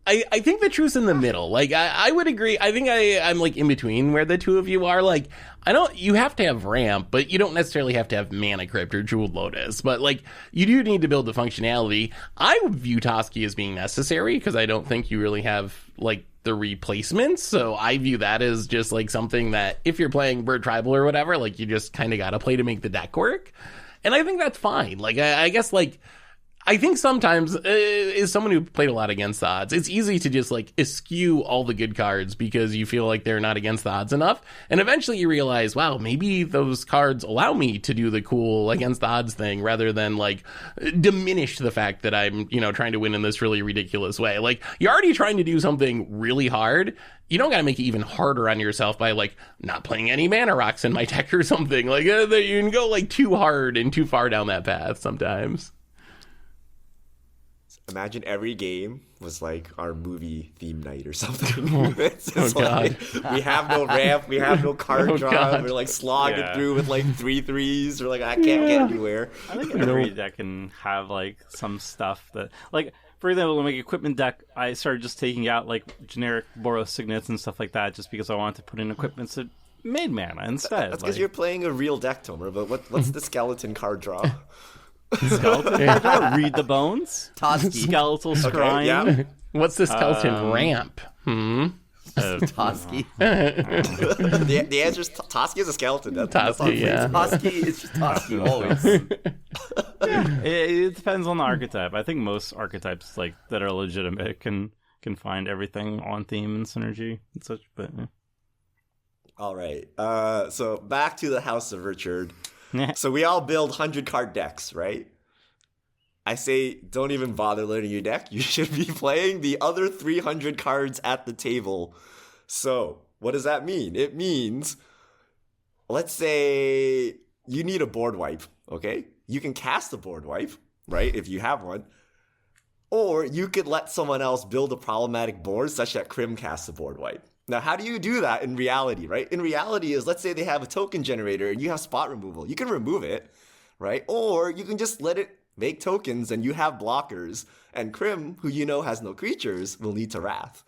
I think the truth's in the middle. Like, I would agree. I think I'm like in between where the two of you are. Like, you have to have ramp, but you don't necessarily have to have Mana Crypt or Jeweled Lotus. But like, you do need to build the functionality. I would view Toski as being necessary because I don't think you really have like the replacements. So I view that as just like something that if you're playing Bird Tribal or whatever, like, you just kind of got to play to make the deck work. And I think that's fine. Like, I guess like, I think sometimes, as someone who played a lot against the odds, it's easy to just like eschew all the good cards because you feel like they're not against the odds enough. And eventually you realize, wow, maybe those cards allow me to do the cool against the odds thing rather than like diminish the fact that I'm, trying to win in this really ridiculous way. Like, you're already trying to do something really hard. You don't got to make it even harder on yourself by like not playing any mana rocks in my deck or something. Like, you can go like too hard and too far down that path sometimes. Imagine every game was like our movie theme night or something. It's just like, we have no ramp, we have no card draw, we're like slogging through with like 3/3s, or like I can't get anywhere. I think every deck can have like some stuff that, like, for example, in my equipment deck, I started just taking out like generic Boros signets and stuff like that, just because I wanted to put in equipments that made mana instead. That's because you're playing a real deck, Tomer. But what's the skeleton card draw? skeleton. I don't read the bones. Toski. Skeletal scrying. yeah. What's the skeleton ramp? Toski. The answer is Toski is a skeleton. That's Toski, yeah. Toski is just Toski always. It depends on the archetype. I think most archetypes like that are legitimate can find everything on theme and synergy and such. But yeah. All right. So back to the House of Richard. Yeah. So we all build 100-card decks, right? I say don't even bother learning your deck. You should be playing the other 300 cards at the table. So what does that mean? It means, let's say you need a board wipe, okay? You can cast a board wipe, right, if you have one. Or you could let someone else build a problematic board such that Krim casts a board wipe. Now, how do you do that in reality, right? In reality is, let's say they have a token generator and you have spot removal. You can remove it, right? Or you can just let it make tokens and you have blockers. And Krim, who you know has no creatures, will need to Wrath,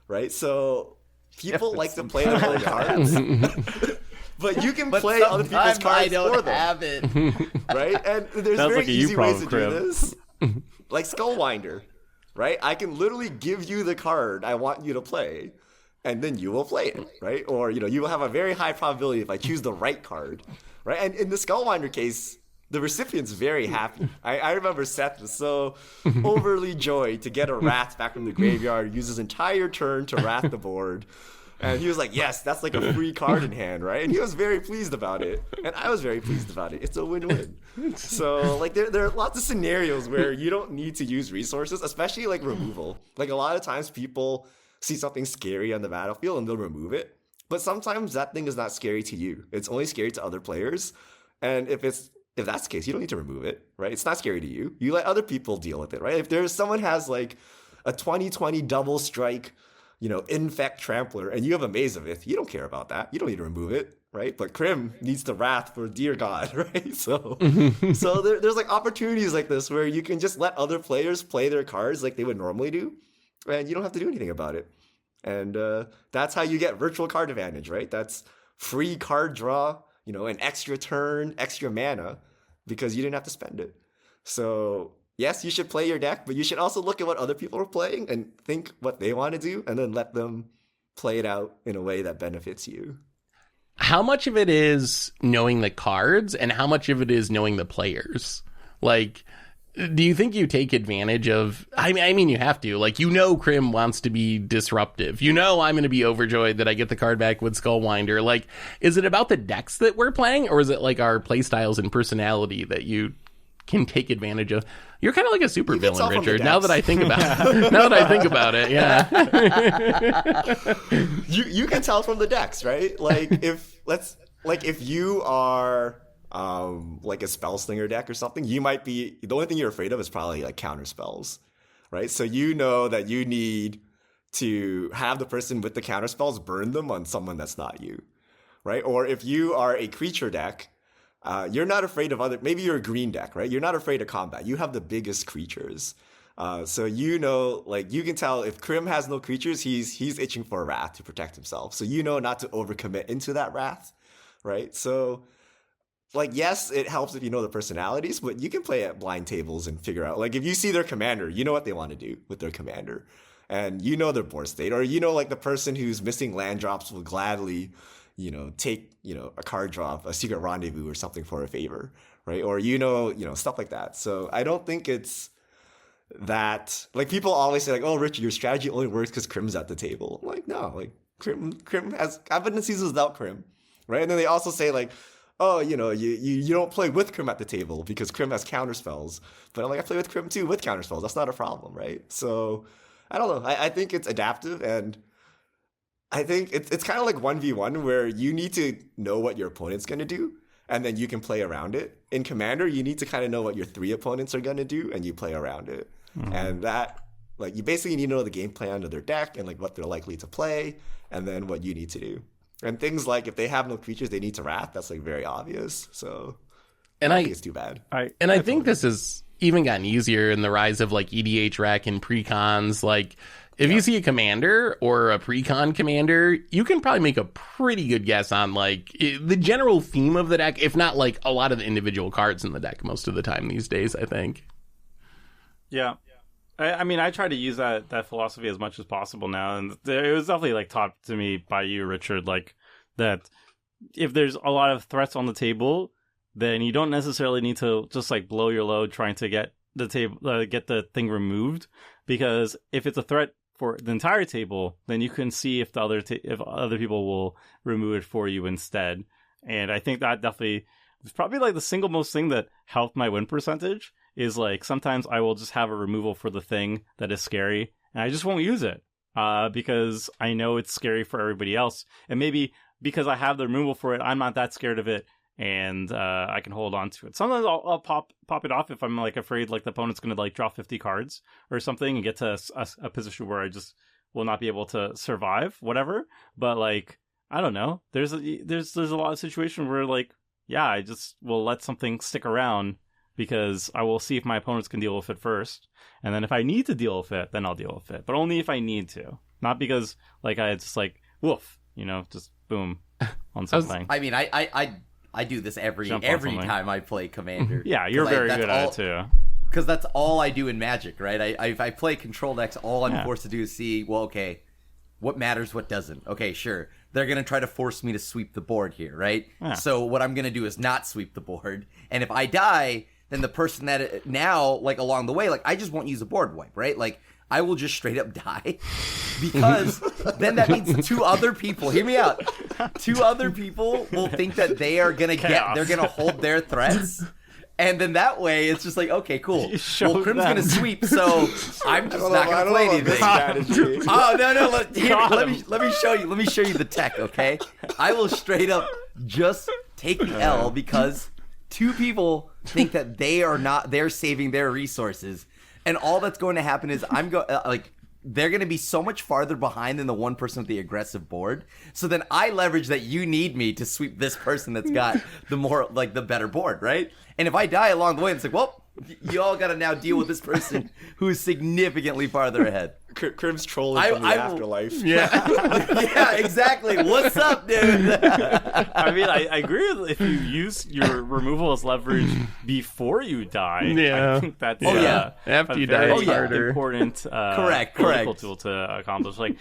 right? So people like to play their own cards. But you can play other people's cards for them. Have it. Right? And there's Sounds very like a you easy ways to problem, do Krim. this. Like Skullwinder, right? I can literally give you the card I want you to play, and then you will play it, right? Or, you will have a very high probability if I choose the right card, right? And in the Skullwinder case, the recipient's very happy. I remember Seth was so overly joyed to get a Wrath back from the graveyard, use his entire turn to Wrath the board. And he was like, yes, that's like a free card in hand, right? And he was very pleased about it. And I was very pleased about it. It's a win-win. So, like, there are lots of scenarios where you don't need to use resources, especially, like, removal. Like, a lot of times people see something scary on the battlefield and they'll remove it. But sometimes that thing is not scary to you. It's only scary to other players. And if that's the case, you don't need to remove it, right? It's not scary to you. You let other people deal with it, right? If someone has, like, a 20/20 double strike, infect trampler, and you have a Maze of Ith, you don't care about that. You don't need to remove it, right? But Krim needs to Wrath for dear God, right? So there's like opportunities like this where you can just let other players play their cards like they would normally do, and you don't have to do anything about it. And that's how you get virtual card advantage, right? That's free card draw, an extra turn, extra mana, because you didn't have to spend it. So yes, you should play your deck, but you should also look at what other people are playing and think what they want to do, and then let them play it out in a way that benefits you. How much of it is knowing the cards and how much of it is knowing the players? Like, do you think you take advantage of... I mean, you have to. Like, Krim wants to be disruptive. I'm going to be overjoyed that I get the card back with Skullwinder. Like, is it about the decks that we're playing, or is it like our playstyles and personality that you can take advantage of? You're kind of like a super villain, Richard. Now that I think about it, yeah. you can tell from the decks, right? Like if you are like a spellslinger deck or something, you might be the only thing you're afraid of is probably like counter spells, right? So you know that you need to have the person with the counter spells burn them on someone that's not you, right? Or if you are a creature deck, you're not afraid of maybe you're a green deck, right? You're not afraid of combat. You have the biggest creatures. So like you can tell if Krim has no creatures, he's itching for a Wrath to protect himself. So not to overcommit into that Wrath, right? So like, yes, it helps if you know the personalities, but you can play at blind tables and figure out, like, if you see their commander, you know what they want to do with their commander. And their board state. Or like the person who's missing land drops will gladly take, a card drop, a secret rendezvous or something for a favor, right? Or, stuff like that. So I don't think it's that, like, people always say, like, oh, Richard, your strategy only works because Krim's at the table. I'm like, no, like, Krim has, I've been in seasons without Krim, right? And then they also say, like, oh, you don't play with Krim at the table because Krim has counter spells. But I'm like, I play with Krim too with counter spells. That's not a problem, right? So I don't know. I think it's adaptive, and I think it's kind of like 1v1 where you need to know what your opponent's going to do, and then you can play around it. In Commander, you need to kind of know what your 3 opponents are going to do, and you play around it. Mm-hmm. And that, like, you basically need to know the game plan of their deck and, like, what they're likely to play, and then what you need to do. And things like if they have no creatures, they need to Wrath. That's, like, very obvious. So I think it's too bad. I think this has even gotten easier in the rise of, like, EDH Rec and precons. Like, If you see a commander or a pre-con commander, you can probably make a pretty good guess on like the general theme of the deck, if not like a lot of the individual cards in the deck most of the time these days, I think. Yeah. I mean, I try to use that philosophy as much as possible now, and it was definitely like taught to me by you, Richard, like that if there's a lot of threats on the table, then you don't necessarily need to just like blow your load trying to get the table, get the thing removed, because if it's a threat for the entire table, then you can see if if other people will remove it for you instead. And I think that definitely is probably like the single most thing that helped my win percentage is like sometimes I will just have a removal for the thing that is scary and I just won't use it because I know it's scary for everybody else. And maybe because I have the removal for it, I'm not that scared of it, and I can hold on to it. Sometimes I'll pop it off if I'm like afraid like the opponent's going to like draw 50 cards or something and get to a position where I just will not be able to survive, whatever. But like, I don't know. There's a lot of situations where like, yeah, I just will let something stick around because I will see if my opponents can deal with it first. And then if I need to deal with it, then I'll deal with it. But only if I need to. Not because like I just like, woof, just boom on something. I do this every time I play Commander. Yeah, you're very good at it too. Because that's all I do in Magic, right? If I play control decks, all I'm forced to do is see, well, okay, what matters, what doesn't. Okay, sure. They're going to try to force me to sweep the board here, right? Yeah. So what I'm going to do is not sweep the board. And if I die, then the person that now, like along the way, like I just won't use a board wipe, right? Like I will just straight up die because then that means two other people, hear me out, two other people will think that they are going to they're going to hold their threats. And then that way, it's just like, okay, cool. Well, Crim's going to sweep, so I'm just not going to play anything. Oh, no. Let me show you. Let me show you the tech, okay? I will straight up just take the L because two people think that they're saving their resources. And all that's going to happen is they're going to be so much farther behind than the one person with the aggressive board. So then I leverage that you need me to sweep this person that's got the better board, right? And if I die along the way, it's like, well, you all got to now deal with this person who is significantly farther ahead. Crim's trolling from the afterlife. Yeah. Yeah, exactly. What's up, dude? I mean, I agree with if you use your removal as leverage before you die. Yeah. I think that's after you die, it's harder. Important correct tool to accomplish. Like,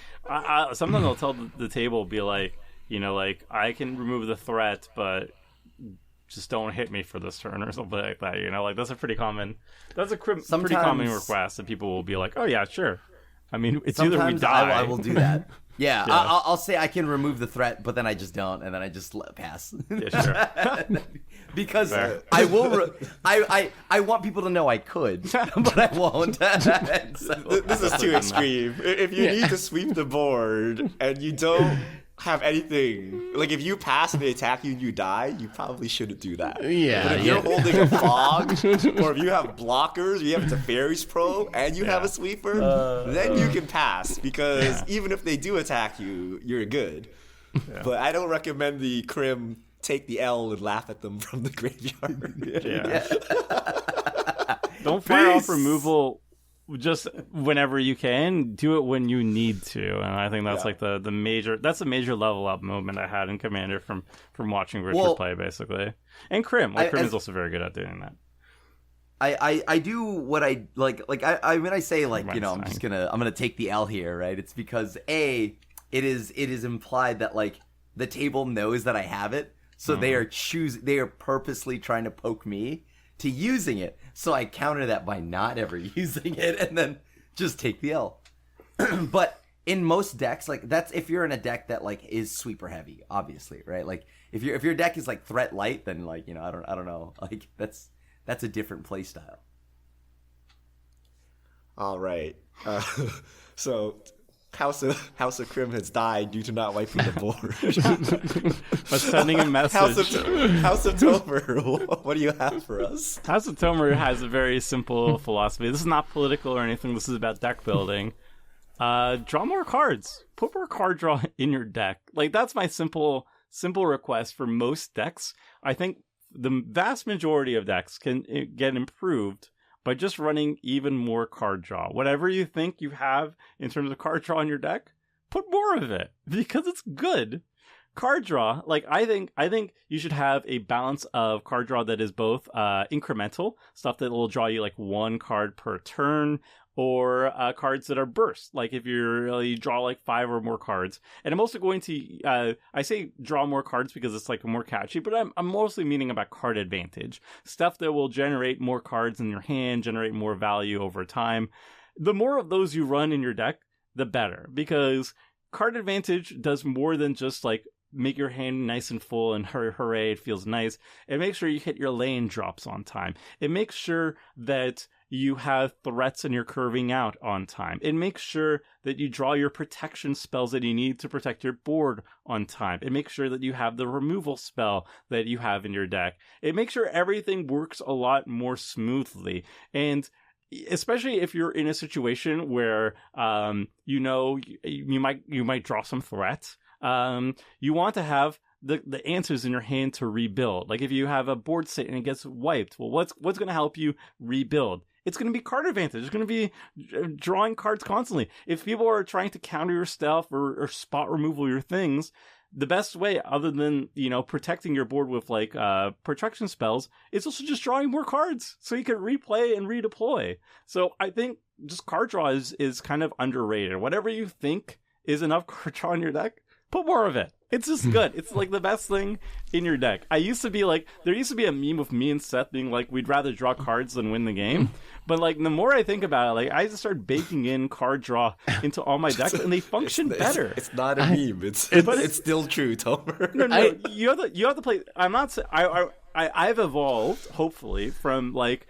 sometimes I'll tell the table, be like, like I can remove the threat, but just don't hit me for this turn or something like that. Like that's a pretty common request that people will be like, oh yeah, sure. I mean, it's either we die. I will do that. Yeah, yeah. I'll say I can remove the threat, but then I just don't, and then I just pass. Yeah, sure. Because I will. I want people to know I could, but I won't. This is too extreme. If you need to sweep the board and you don't have anything, like if you pass and they attack you and you die, you probably shouldn't do that. Yeah. But if you're holding a fog, or if you have blockers, or you have a Teferi's Probe, and you have a sweeper, then you can pass, because even if they do attack you, you're good. Yeah. But I don't recommend the Crim take the L and laugh at them from the graveyard. Don't fire off removal just whenever you can. Do it when you need to, and I think that's like the major level up moment I had in Commander from watching Richard play, basically. And Crim is also very good at doing that. I do what I like I when I say like, I'm gonna take the L here, right? It's because it is implied that like the table knows that I have it, so they are purposely trying to poke me to using it. So I counter that by not ever using it and then just take the L. But in most decks, like that's if you're in a deck that like is sweeper heavy, obviously, right? Like if your deck is like threat light, then like, I don't know. Like that's a different play style. All right. So House of Crim has died due to not wiping the board. But sending a message. House of Tomer, what do you have for us? House of Tomer has a very simple philosophy. This is not political or anything. This is about deck building. Draw more cards. Put more card draw in your deck. Like that's my simple request for most decks. I think the vast majority of decks can get improved by just running even more card draw. Whatever you think you have in terms of card draw in your deck, put more of it because it's good. Card draw, like I think you should have a balance of card draw that is both incremental, stuff that will draw you like one card per turn, or cards that are burst, like if you draw like 5 or more cards. And I'm also going to, I say draw more cards because it's like more catchy, but I'm mostly meaning about card advantage. Stuff that will generate more cards in your hand, generate more value over time. The more of those you run in your deck, the better, because card advantage does more than just like make your hand nice and full and hooray, it feels nice. It makes sure you hit your lane drops on time. It makes sure that you have threats and you're curving out on time. It makes sure that you draw your protection spells that you need to protect your board on time. It makes sure that you have the removal spell that you have in your deck. It makes sure everything works a lot more smoothly. And especially if you're in a situation where you might draw some threats, you want to have the answers in your hand to rebuild. Like if you have a board state and it gets wiped, well, what's going to help you rebuild? It's going to be card advantage. It's going to be drawing cards constantly. If people are trying to counter your stuff or spot removal your things, the best way, other than, protecting your board with like protection spells, is also just drawing more cards so you can replay and redeploy. So I think just card draw is kind of underrated. Whatever you think is enough card draw in your deck, put more of it. It's just good. It's like the best thing in your deck. There used to be a meme of me and Seth being like, we'd rather draw cards than win the game. But like the more I think about it, like I just start baking in card draw into all my decks, and they function better. It's not a meme. It's still true, Tomer. No, you have to play. I'm not. I've evolved, hopefully, from like,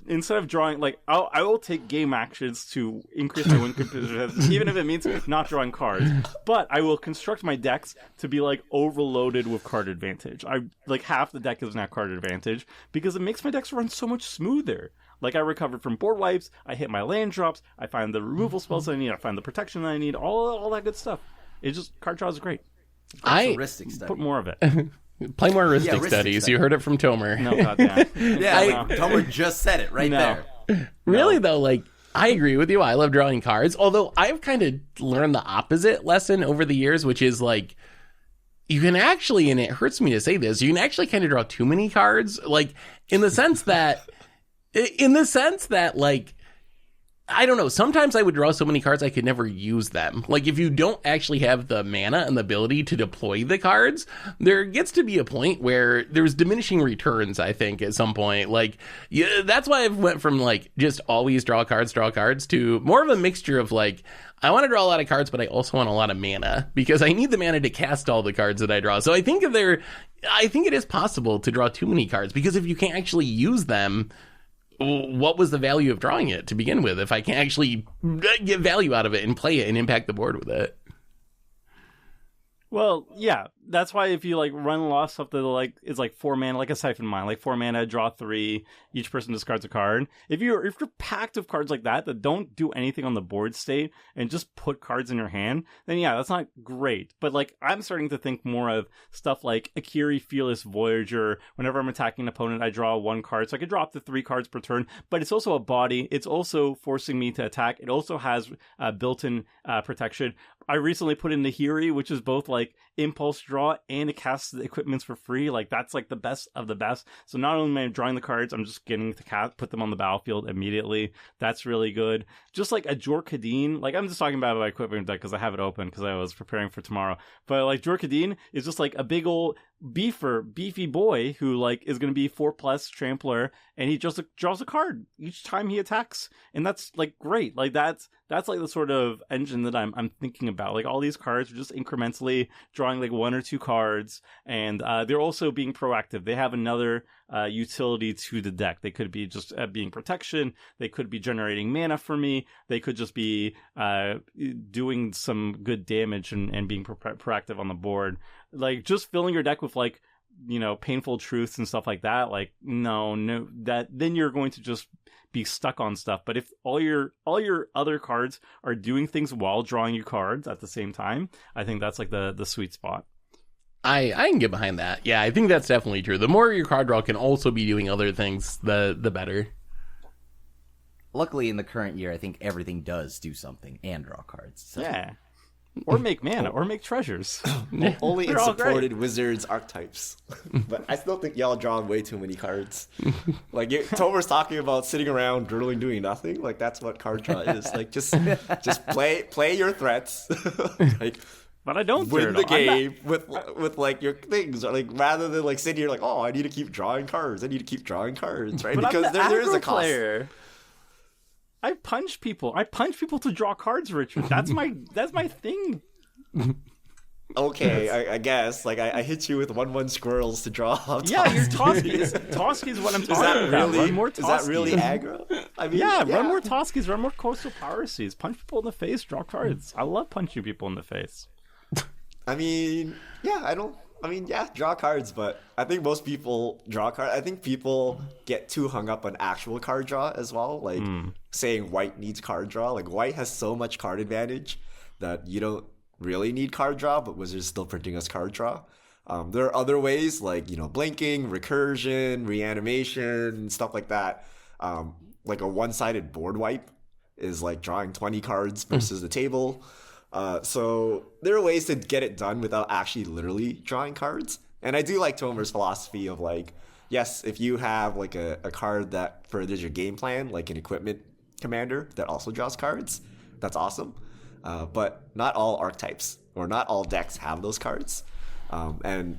instead of drawing, like, I will take game actions to increase my win percentage, even if it means not drawing cards. But I will construct my decks to be like overloaded with card advantage. Like half the deck is now card advantage because it makes my decks run so much smoother. Like I recovered from board wipes, I hit my land drops, I find the removal spells I need, I find the protection that I need, all that good stuff. It's just, card draw is great. Put more of it. Play more heuristic studies. You heard it from Tomer. No, goddamn. Tomer just said it there. Really, though, like, I agree with you. I love drawing cards. Although I've kind of learned the opposite lesson over the years, which is like, you can actually, and it hurts me to say this, you can actually kind of draw too many cards. Like, in the sense that, like, I don't know. Sometimes I would draw so many cards I could never use them. Like, if you don't actually have the mana and the ability to deploy the cards, there gets to be a point where there's diminishing returns, I think, at some point. Like, yeah, that's why I went from, like, just always draw cards to more of a mixture of, like, I want to draw a lot of cards, but I also want a lot of mana because I need the mana to cast all the cards that I draw. So I think it is possible to draw too many cards because if you can't actually use them, what was the value of drawing it to begin with if I can't actually get value out of it and play it and impact the board with it? Well, yeah, that's why if you like run a lot of stuff that like is like 4 mana, like a Siphon Mine, like 4 mana, draw 3, each person discards a card. If you're packed of cards like that don't do anything on the board state and just put cards in your hand, then yeah, that's not great. But like I'm starting to think more of stuff like Akiri Fearless Voyager. Whenever I'm attacking an opponent, I draw 1 card, so I could draw up to 3 cards per turn. But it's also a body. It's also forcing me to attack. It also has built-in protection. I recently put in the Hiri, which is both like impulse draw and it casts the equipments for free. Like that's like the best of the best. So not only am I drawing the cards, I'm just getting to put them on the battlefield immediately. That's really good. Just like a Jor Kadeen, like I'm just talking about my equipment deck because I have it open because I was preparing for tomorrow. But like Jor Kadeen is just like a big old beefy boy who like is going to be 4+ trampler, and he just draws a card each time he attacks, and that's like great. Like that's like the sort of engine that I'm thinking about. Like all these cards are just incrementally drawing like 1 or 2 cards, and they're also being proactive. They have another utility to the deck. They could be just being protection. They could be generating mana for me. They could just be doing some good damage and being proactive on the board. Like just filling your deck with like, painful truths and stuff like that. Like no, that then you're going to just be stuck on stuff. But if all your other cards are doing things while drawing you cards at the same time, I think that's like the sweet spot. I can get behind that. Yeah, I think that's definitely true. The more your card draw can also be doing other things, the better. luckily in the current year, I think everything does do something and draw cards. So. Yeah. Or make mana, or make treasures. Only in They're all great. supported Wizards archetypes. But I still think y'all draw way too many cards. Like, Tomer's talking about sitting around, drilling, doing nothing. Like, that's what card draw is. Like, just play your threats. Like, But I don't win the turtle. I'm not- game with like your things, or like rather than like sitting here like, oh, I need to keep drawing cards. I need to keep drawing cards, right? But Because I'm the there is a aggro cost. player. I punch people. I punch people to draw cards, Richard. That's my thing. Okay, I guess. Like, I hit you with 1/1 squirrels to draw. Yeah, you're Toskies. Toskies what I'm Is talking that about. really? Run more Is that really Toskies. aggro? I mean, Yeah, run more Toskies, run more Coastal Piracies. Punch people in the face, draw cards. I love punching people in the face. I mean, yeah, draw cards, but I think most people draw cards. I think people get too hung up on actual card draw as well. Like, saying white needs card draw. Like, white has so much card advantage that you don't really need card draw, but Wizards still printing us card draw. There are other ways, like, blinking, recursion, reanimation, stuff like that. Like a one-sided board wipe is like drawing 20 cards versus the table. So there are ways to get it done without actually literally drawing cards. And I do like Tomer's philosophy of like, yes, if you have like a card that furthers your game plan, like an equipment commander that also draws cards, that's awesome. But not all archetypes or not all decks have those cards. And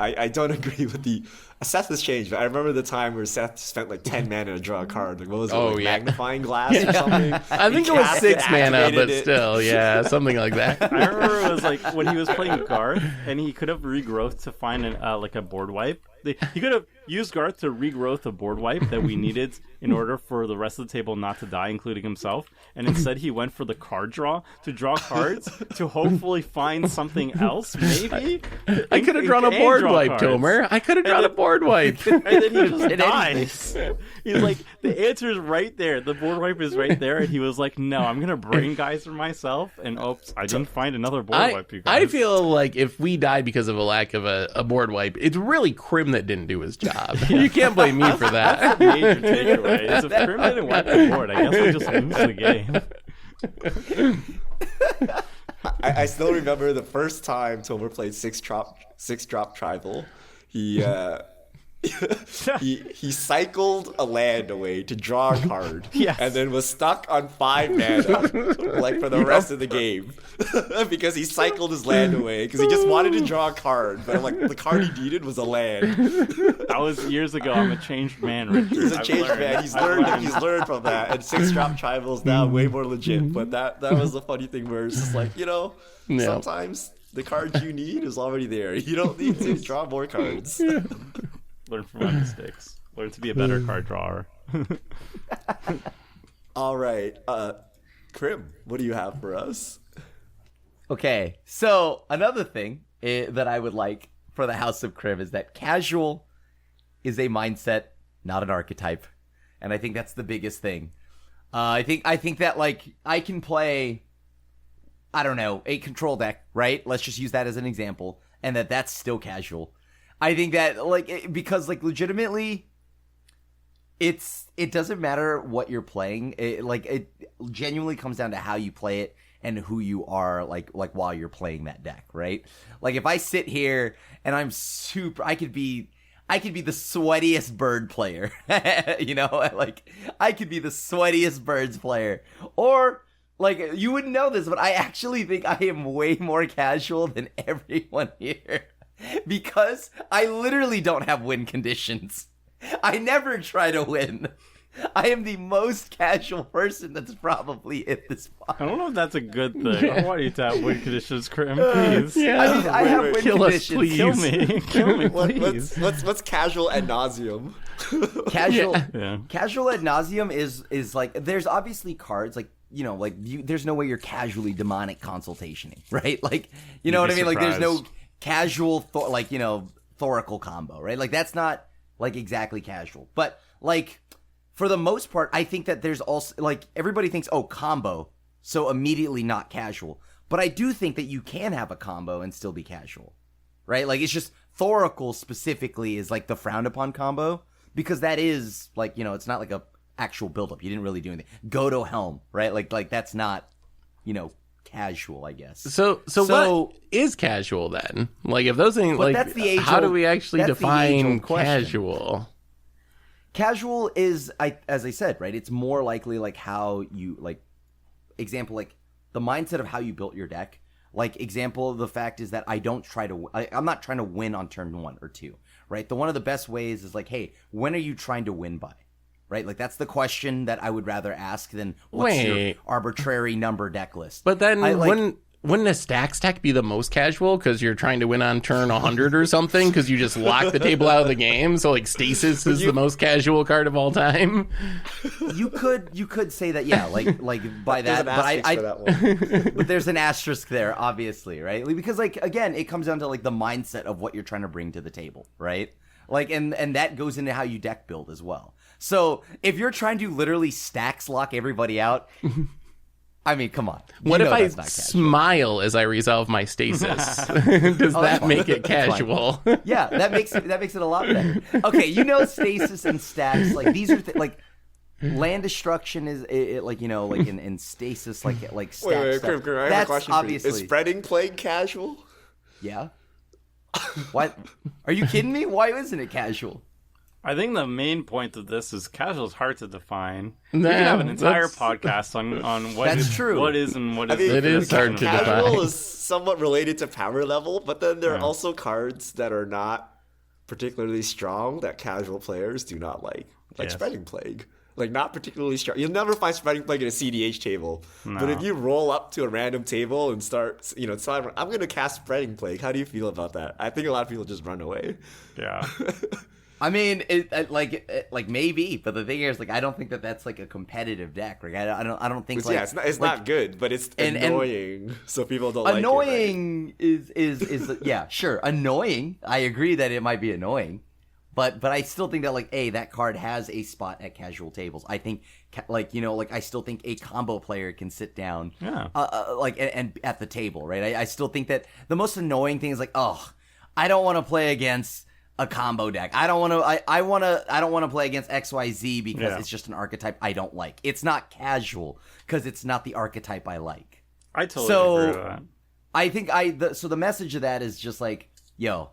I don't agree with the... Seth has changed, but I remember the time where Seth spent like 10 mana to draw a card. Like, what was it? Oh, like yeah. magnifying glass or something? I think it was Cast it, 6 mana, activated but it. still, yeah, something like that. I remember it was like when he was playing Garth, and he could have regrowth to find like a board wipe. He could have used Garth to regrowth a board wipe that we needed in order for the rest of the table not to die, including himself. And instead, he went for the card draw to draw cards to hopefully find something else. Maybe I could have drawn a board draw wipe, cards. Tomer. I could have drawn a board wipe. And then he just dies. He's like, the answer's right there. The board wipe is right there. And he was like, no, I'm going to brain geyser myself. And oops, I didn't find another board wipe, you guys. I feel like if we die because of a lack of a board wipe, it's really Krim that didn't do his job. You can't blame me for that. Major takeaway is if Krim didn't wipe the board, I guess we just lose the game. I still remember the first time Tomer played six drop tribal. He he cycled a land away to draw a card, Yes. and then was stuck on 5 mana like for the rest of the game because he cycled his land away because he just wanted to draw a card, but like the card he needed was a land. That was years ago. I'm a changed man, Richard. He's a I've changed learned. man. He's I've learned. He's learned from that. And 6-drop tribal is now way more legit. But that was the funny thing where it's just like, Yeah. sometimes the cards you need is already there. You don't need to draw more cards. Learn from my mistakes. Learn to be a better card drawer. All right, Krim, what do you have for us? Okay, so another thing that I would like for the House of Krim is that casual is a mindset, not an archetype, and I think that's the biggest thing. I think that like I can play, I don't know, a control deck, right? Let's just use that as an example, and that's still casual. I think that like because like legitimately, it doesn't matter what you're playing. It genuinely comes down to how you play it and who you are like while you're playing that deck, right? Like if I sit here and I could be the sweatiest bird player, like I could be the sweatiest birds player, or like you wouldn't know this, but I actually think I am way more casual than everyone here because I literally don't have win conditions. I never try to win. I am the most casual person that's probably at this spot. I don't know if that's a good thing. I want you to have win conditions, Krim, please. Yeah. I mean, I have wait, win kill us, conditions. please. Kill me. Kill me, please. What's casual ad nauseum? Casual, Yeah. casual ad nauseum is like there's obviously cards like there's no way you're casually demonic consultationing, right? Like you know You'd what I be mean? Like there's no surprised. casual Thoracle combo, right? Like that's not like exactly casual, but like for the most part, I think that there's also like everybody thinks combo, so immediately not casual. But I do think that you can have a combo and still be casual, right? Like it's just Thoracle specifically is like the frowned upon combo because that is like it's not like a actual buildup. You didn't really do anything. Go to helm, right? Like that's not, casual, I guess. So what is casual then? Like, if those things, like, that's the how do we actually define age-old question. casual? Casual is, as I said, right? It's more likely like how you example, like the mindset of how you built your deck. Like example, the fact is that I'm not trying to win on turn 1 or 2, right? One of the best ways is like, hey, when are you trying to win by? Right? Like that's the question that I would rather ask than what's your arbitrary number deck list. But then wouldn't a stacks deck be the most casual because you're trying to win on turn 100 or something because you just lock the table out of the game? So like Stasis is the most casual card of all time. You could say that, yeah, like by that, but there's an asterisk there, obviously, right? Because like again, it comes down to like the mindset of what you're trying to bring to the table, right? Like and that goes into how you deck build as well. So if you're trying to literally stacks lock everybody out. I mean, come on. What if I smile as I resolve my stasis? Does that make it casual? Yeah, that makes it a lot better. Okay, stasis and stacks, like these are like land destruction is like in stasis like stack wait, stuff. I have a question obviously. for you. Is spreading plague casual? Yeah. What? Are you kidding me? Why isn't it casual? I think the main point of this is casual is hard to define. We can have an entire podcast on what is true. What is and what isn't. It is hard to define. Casual is somewhat related to power level, but then there are also cards that are not particularly strong that casual players do not like Spreading Plague. Like, not particularly strong. You'll never find Spreading Plague in a CDH table. No. But if you roll up to a random table and start, I'm going to cast Spreading Plague. How do you feel about that? I think a lot of people just run away. Yeah. I mean, like maybe, but the thing is, like, I don't think that's like a competitive deck. Like, I don't think. Like, yeah, it's not good, but it's annoying, so people don't like it. Annoying is yeah, sure, annoying. I agree that it might be annoying, but I still think that that card has a spot at casual tables. I think I still think a combo player can sit down, and at the table, right? I still think that the most annoying thing is like, oh, I don't want to play against a combo deck. I don't want to play against XYZ because it's just an archetype I don't like. It's not casual because it's not the archetype I like. I totally agree with that. I think the message of that is just like, yo,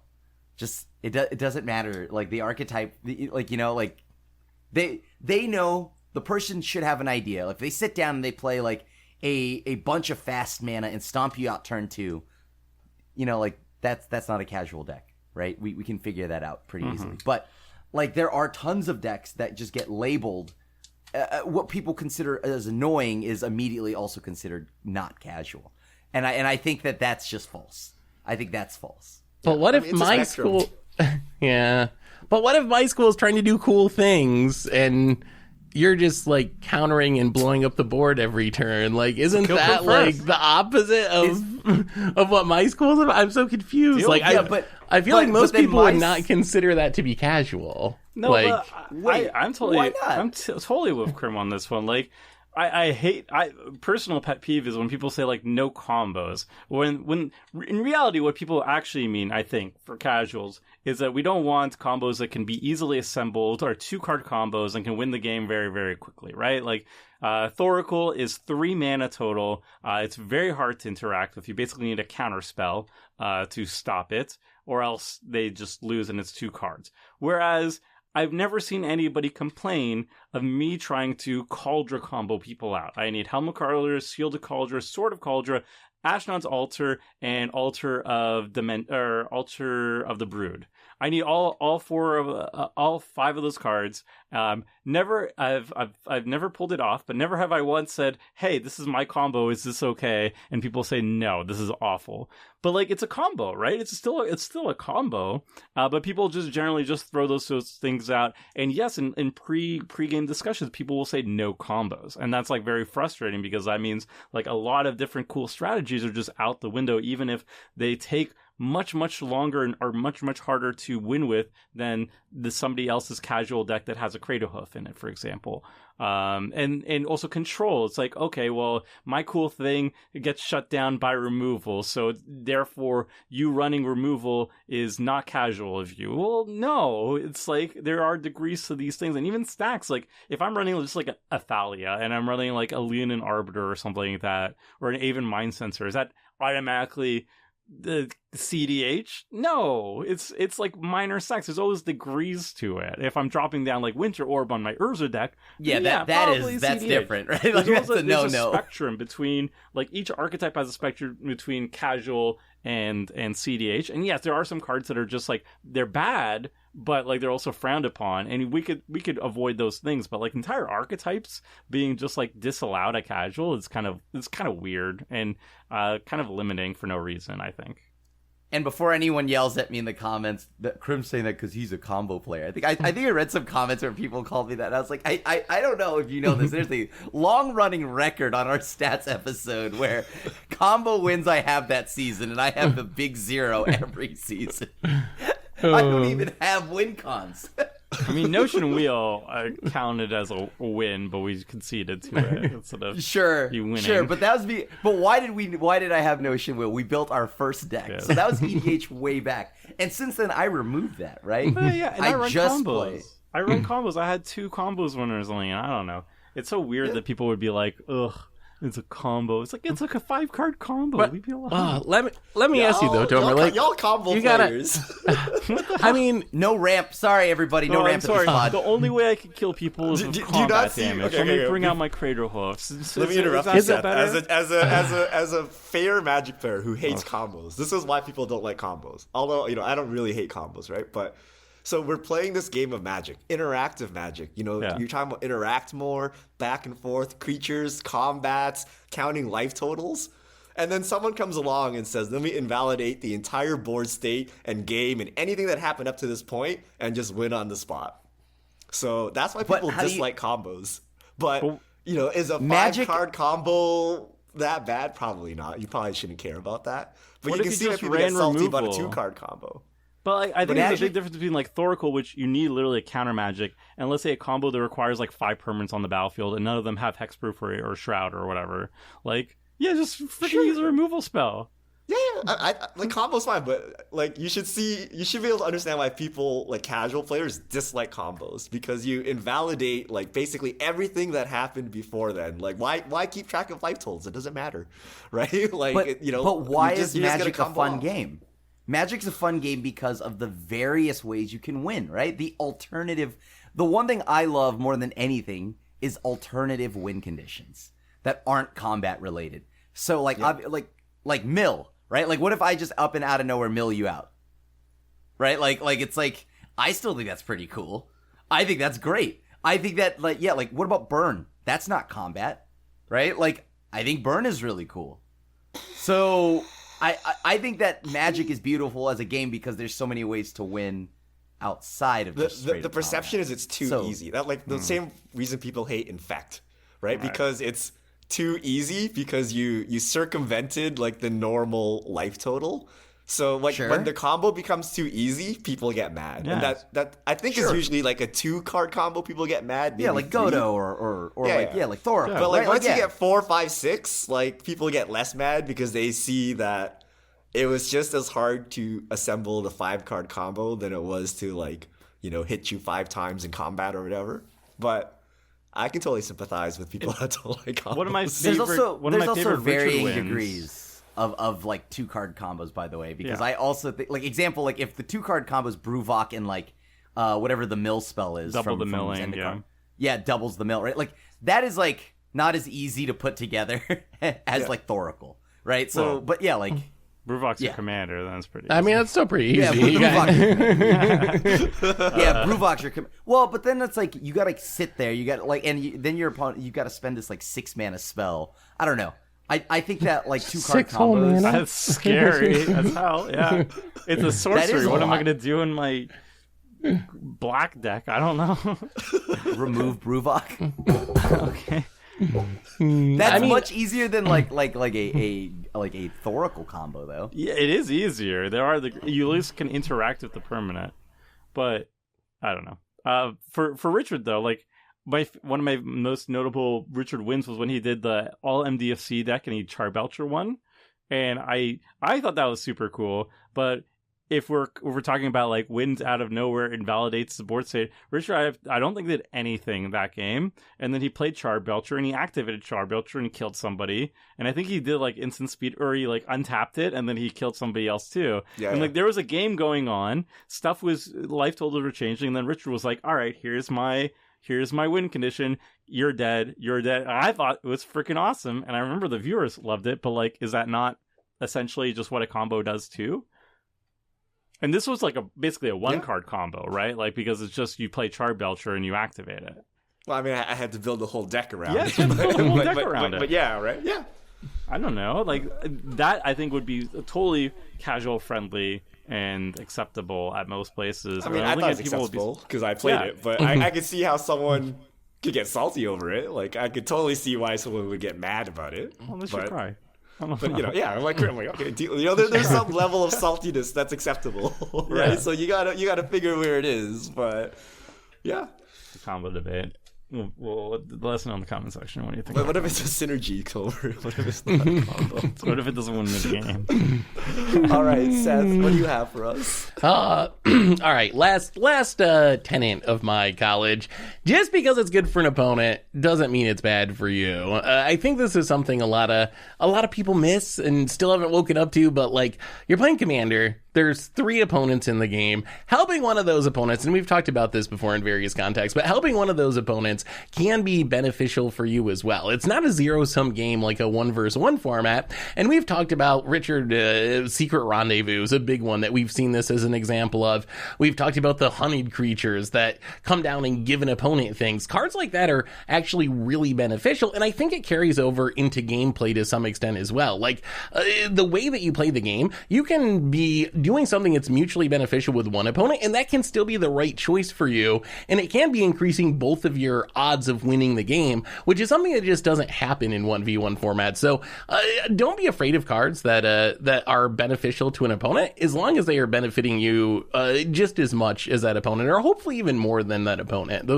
just it doesn't matter. Like the archetype, they know the person should have an idea. If they sit down and they play like a bunch of fast mana and stomp you out turn 2, that's not a casual deck. Right, we can figure that out pretty easily. But like, there are tons of decks that just get labeled. What people consider as annoying is immediately also considered not casual, and I think that's just false. I think that's false. But what if my school? Yeah. But what if my school is trying to do cool things and you're just like countering and blowing up the board every turn? Like, isn't that like the opposite of what my school is about? I'm so confused. I feel like most people would not consider that to be casual. No, I'm totally with Krim on this one. Like, I hate personal pet peeve is when people say like no combos. When in reality, what people actually mean, I think, for casuals is that we don't want combos that can be easily assembled or 2-card combos and can win the game very, very quickly, right? Like, Thoracle is 3 mana total. It's very hard to interact with. You basically need a counter spell to stop it, or else they just lose and it's 2 cards. Whereas I've never seen anybody complain of me trying to Cauldra combo people out. I need Helm of Cauldra, Shield of Cauldra, Sword of Cauldra, Ashnod's Altar, and Altar of the Brood. I need all 5 of those cards. I've never pulled it off, but never have I once said, "Hey, this is my combo. Is this okay?" And people say, "No, this is awful." But like, it's a combo, right? It's still a combo. But people just generally just throw those things out. And yes, in pre-game discussions, people will say no combos, and that's like very frustrating because that means like a lot of different cool strategies are just out the window, even if they take much longer and are much harder to win with than somebody else's casual deck that has a Cradle Hoof in it, for example. And also control. It's like, okay, well, my cool thing gets shut down by removal, so therefore you running removal is not casual of you. Well, no, it's like there are degrees to these things, and even stacks. Like if I'm running just like a Thalia and I'm running like a Leonin Arbiter or something like that, or an Aven Mind Sensor, is that automatically the CDH? No, it's like minor stacks. There's always degrees to it. If I'm dropping down like Winter Orb on my Urza deck, that's CDH. different, right? Like There's that's a spectrum between, like, each archetype has a spectrum between casual and CDH. And yes, there are some cards that are just like they're bad, but like they're also frowned upon, and we could avoid those things. But like entire archetypes being just like disallowed at casual is kind of weird and kind of limiting for no reason, I think. And before anyone yells at me in the comments, that Crim's saying that because he's a combo player. I think I read some comments where people called me that. And I was like, I don't know if you know this. There's a long running record on our stats episode where combo wins I have that season, and I have the big 0 every season. I don't even have win cons. I mean, Notion Wheel counted as a win, but we conceded to it instead of you winning. Sure, but that was me. But why did I have Notion Wheel? We built our first deck, so that was EDH way back. And since then, I removed that. Right? Yeah, and I run just combos. play. I run combos. I had 2 combos winners only. I don't know. It's so weird that people would be like, ugh. It's a combo. It's like a 5-card combo. But, leave me alone. Let me ask you though, Tomer. Like y'all combo you players. I mean, No ramp. Sorry, everybody. No ramp I'm sorry. at this pod. The only way I can kill people is with do you combat not see- damage. okay, Let me okay, bring out my Cradle Hoofs. Let me interrupt is you, that Seth. better? As a fair Magic player who hates combos, this is why people don't like combos. Although, I don't really hate combos, right? But so we're playing this game of Magic, interactive Magic. You're talking about interact more, back and forth, creatures, combats, counting life totals. And then someone comes along and says, let me invalidate the entire board state and game and anything that happened up to this point and just win on the spot. So that's why people dislike combos. But, is a Magic 5-card combo that bad? Probably not. You probably shouldn't care about that. But What you if can you see why just people get ran salty about a removal? 2-card combo. But I think there's a Magic- big difference between like Thoracle, which you need literally a counter magic, and let's say a combo that requires like 5 permanents on the battlefield, and none of them have hexproof or shroud or whatever. Like, yeah, just freaking use a removal spell. Yeah, I like combos fine, but like you should be able to understand why people like casual players dislike combos, because you invalidate like basically everything that happened before then. Like why keep track of life totals? It doesn't matter, right? Like but why is you're just Magic gonna a combo fun off. game? Magic's a fun game because of the various ways you can win, right? The one thing I love more than anything is alternative win conditions that aren't combat related. So like mill, right? Like what if I just up and out of nowhere mill you out? Right? Like it's like I still think that's pretty cool. I think that's great. I think that like what about burn? That's not combat, right? Like I think burn is really cool. So I think that Magic is beautiful as a game because there's so many ways to win outside of just the perception is it's too easy. That like the same reason people hate Infect, right? Because it's too easy because you circumvented like the normal life total. So like when the combo becomes too easy, people get mad. Yeah. And that I think is usually like a 2-card combo people get mad. Maybe like 3. Godo or like Thora. But like right? once you get 4, 5, 6, like people get less mad because they see that it was just as hard to assemble the 5-card combo than it was to like, hit you 5 times in combat or whatever. But I can totally sympathize with people that don't like combos. One of my There's favorite also varying Richard wins. degrees of like 2-card combos, by the way, because I also think like example, like if the 2-card combo is Bruvok and like whatever the mill spell is, Double from the milling, Zendikar. Yeah, doubles the mill, right? Like that is like not as easy to put together as like Thoracle, right? So, Well, but yeah, like Bruvok's your commander, then it's pretty I easy. mean, that's still pretty easy. yeah, You got- Bruvok's your well, but then it's like you gotta sit there, you got like, and then your opponent, you gotta spend this like 6-mana spell. I don't know. I think that like 2-card 6 whole combos. mana? That's scary as hell. Yeah, it's a sorcery. a What am I lot. gonna do in my black deck? I don't know. Remove Bruvok. Okay. That's much easier than like a Thoracle combo though. Yeah, it is easier. You at least can interact with the permanent, but I don't know. For Richard though, like one of my most notable Richard wins was when he did the all MDFC deck and he Charbelcher won, and I thought that was super cool. But if we're talking about like wins out of nowhere invalidates the board state, Richard I don't think did anything that game, and then he played Charbelcher and he activated Charbelcher and he killed somebody, and I think he did like instant speed or he like untapped it and then he killed somebody else too. Like there was a game going on, stuff was life totals were changing, and then Richard was like, all right, here's my win condition, you're dead. And I thought it was freaking awesome, and I remember the viewers loved it, but like, is that not essentially just what a combo does too? And this was like basically a one-card combo, right? Like, because it's just you play Charbelcher and you activate it. Well, I mean, I had to build the whole deck around it. Yeah, build the whole deck around it. But yeah, right? Yeah. I don't know. Like, that I think would be totally casual-friendly and acceptable at most places. I mean, I thought it was acceptable because I played it, but I could see how someone could get salty over it. Like, I could totally see why someone would get mad about it. Well, they should cry. But I'm like, okay, there's some level of saltiness that's acceptable, right? So you gotta figure where it is, but yeah. Combo debate. Well, let us know in the comment section. What do you think? What if it's a synergy, Clover? What if it's not a combo? What if it doesn't win the game? All right, Seth, what do you have for us? All right, last tenet of my college. Just because it's good for an opponent doesn't mean it's bad for you. I think this is something a lot of people miss and still haven't woken up to. But like, you're playing Commander. There's 3 opponents in the game. Helping one of those opponents, and we've talked about this before in various contexts, but helping one of those opponents can be beneficial for you as well. It's not a zero-sum game like a 1-versus-1 format, and we've talked about Richard, Secret Rendezvous is a big one that we've seen this as an example of. We've talked about the honeyed creatures that come down and give an opponent things. Cards like that are actually really beneficial, and I think it carries over into gameplay to some extent as well. Like, the way that you play the game, you can be doing something that's mutually beneficial with one opponent, and that can still be the right choice for you, and it can be increasing both of your odds of winning the game, which is something that just doesn't happen in 1v1 format. So don't be afraid of cards that are beneficial to an opponent, as long as they are benefiting you just as much as that opponent, or hopefully even more than that opponent.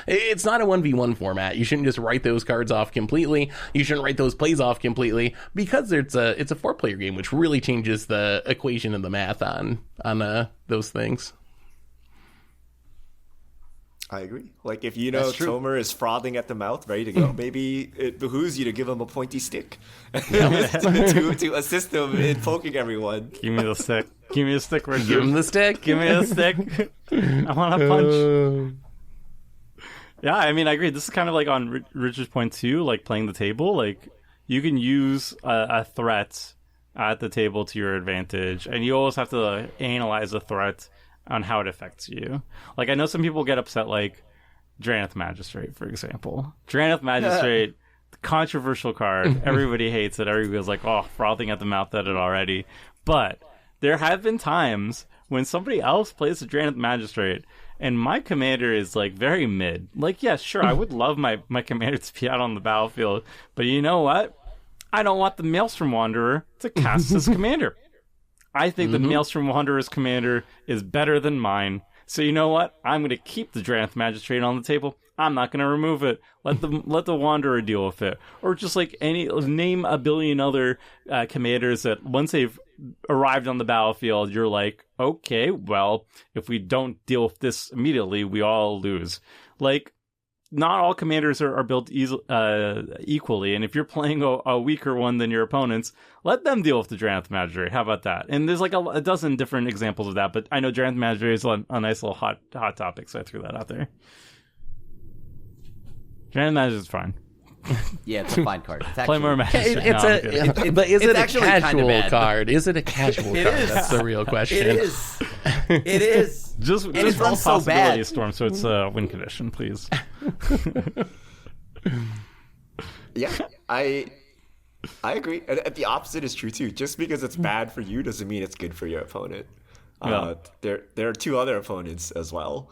It's not a 1v1 format. You shouldn't just write those cards off completely. You shouldn't write those plays off completely, because it's a 4-player game, which really changes the equation and the math on those things. I agree. Like, if you know Tomer is frothing at the mouth, ready to go, maybe it behooves you to give him a pointy stick to assist him in poking everyone. Give me the stick. Give me the stick, Richard. Give him the stick. Give me the stick. I want a punch. Yeah, I mean, I agree. This is kind of like on Richard's point too, like playing the table. Like, you can use a threat at the table to your advantage, and you always have to analyze the threat on how it affects you. Like, I know some people get upset, like Drannith Magistrate, for example. Drannith Magistrate, controversial card. Everybody hates it. Everybody's like, oh, frothing at the mouth at it already. But there have been times when somebody else plays the Drannith Magistrate, and my commander is like very mid. Like, yeah, sure, I would love my commander to be out on the battlefield, but you know what? I don't want the Maelstrom Wanderer to cast his commander. I think the Maelstrom Wanderer's commander is better than mine. So you know what? I'm going to keep the Drannith Magistrate on the table. I'm not going to remove it. Let the Wanderer deal with it. Or just like name a billion other commanders that once they've arrived on the battlefield, you're like, okay, well, if we don't deal with this immediately, we all lose. Like, not all commanders are built equally, and if you're playing a weaker one than your opponents, let them deal with the Drannith Magistrate. How about that? And there's like a dozen different examples of that, but I know Drannith Magistrate is a nice little hot topic, so I threw that out there. Drannith Magistrate is fine. Yeah, it's a fine card. It's Play more Magic. But is it a casual card? Is it a casual card? That's the real question. It is. It is. Just roll Possibility Storm, so it's a win condition, please. Yeah, I agree. And the opposite is true too. Just because it's bad for you doesn't mean it's good for your opponent. There are 2 other opponents as well.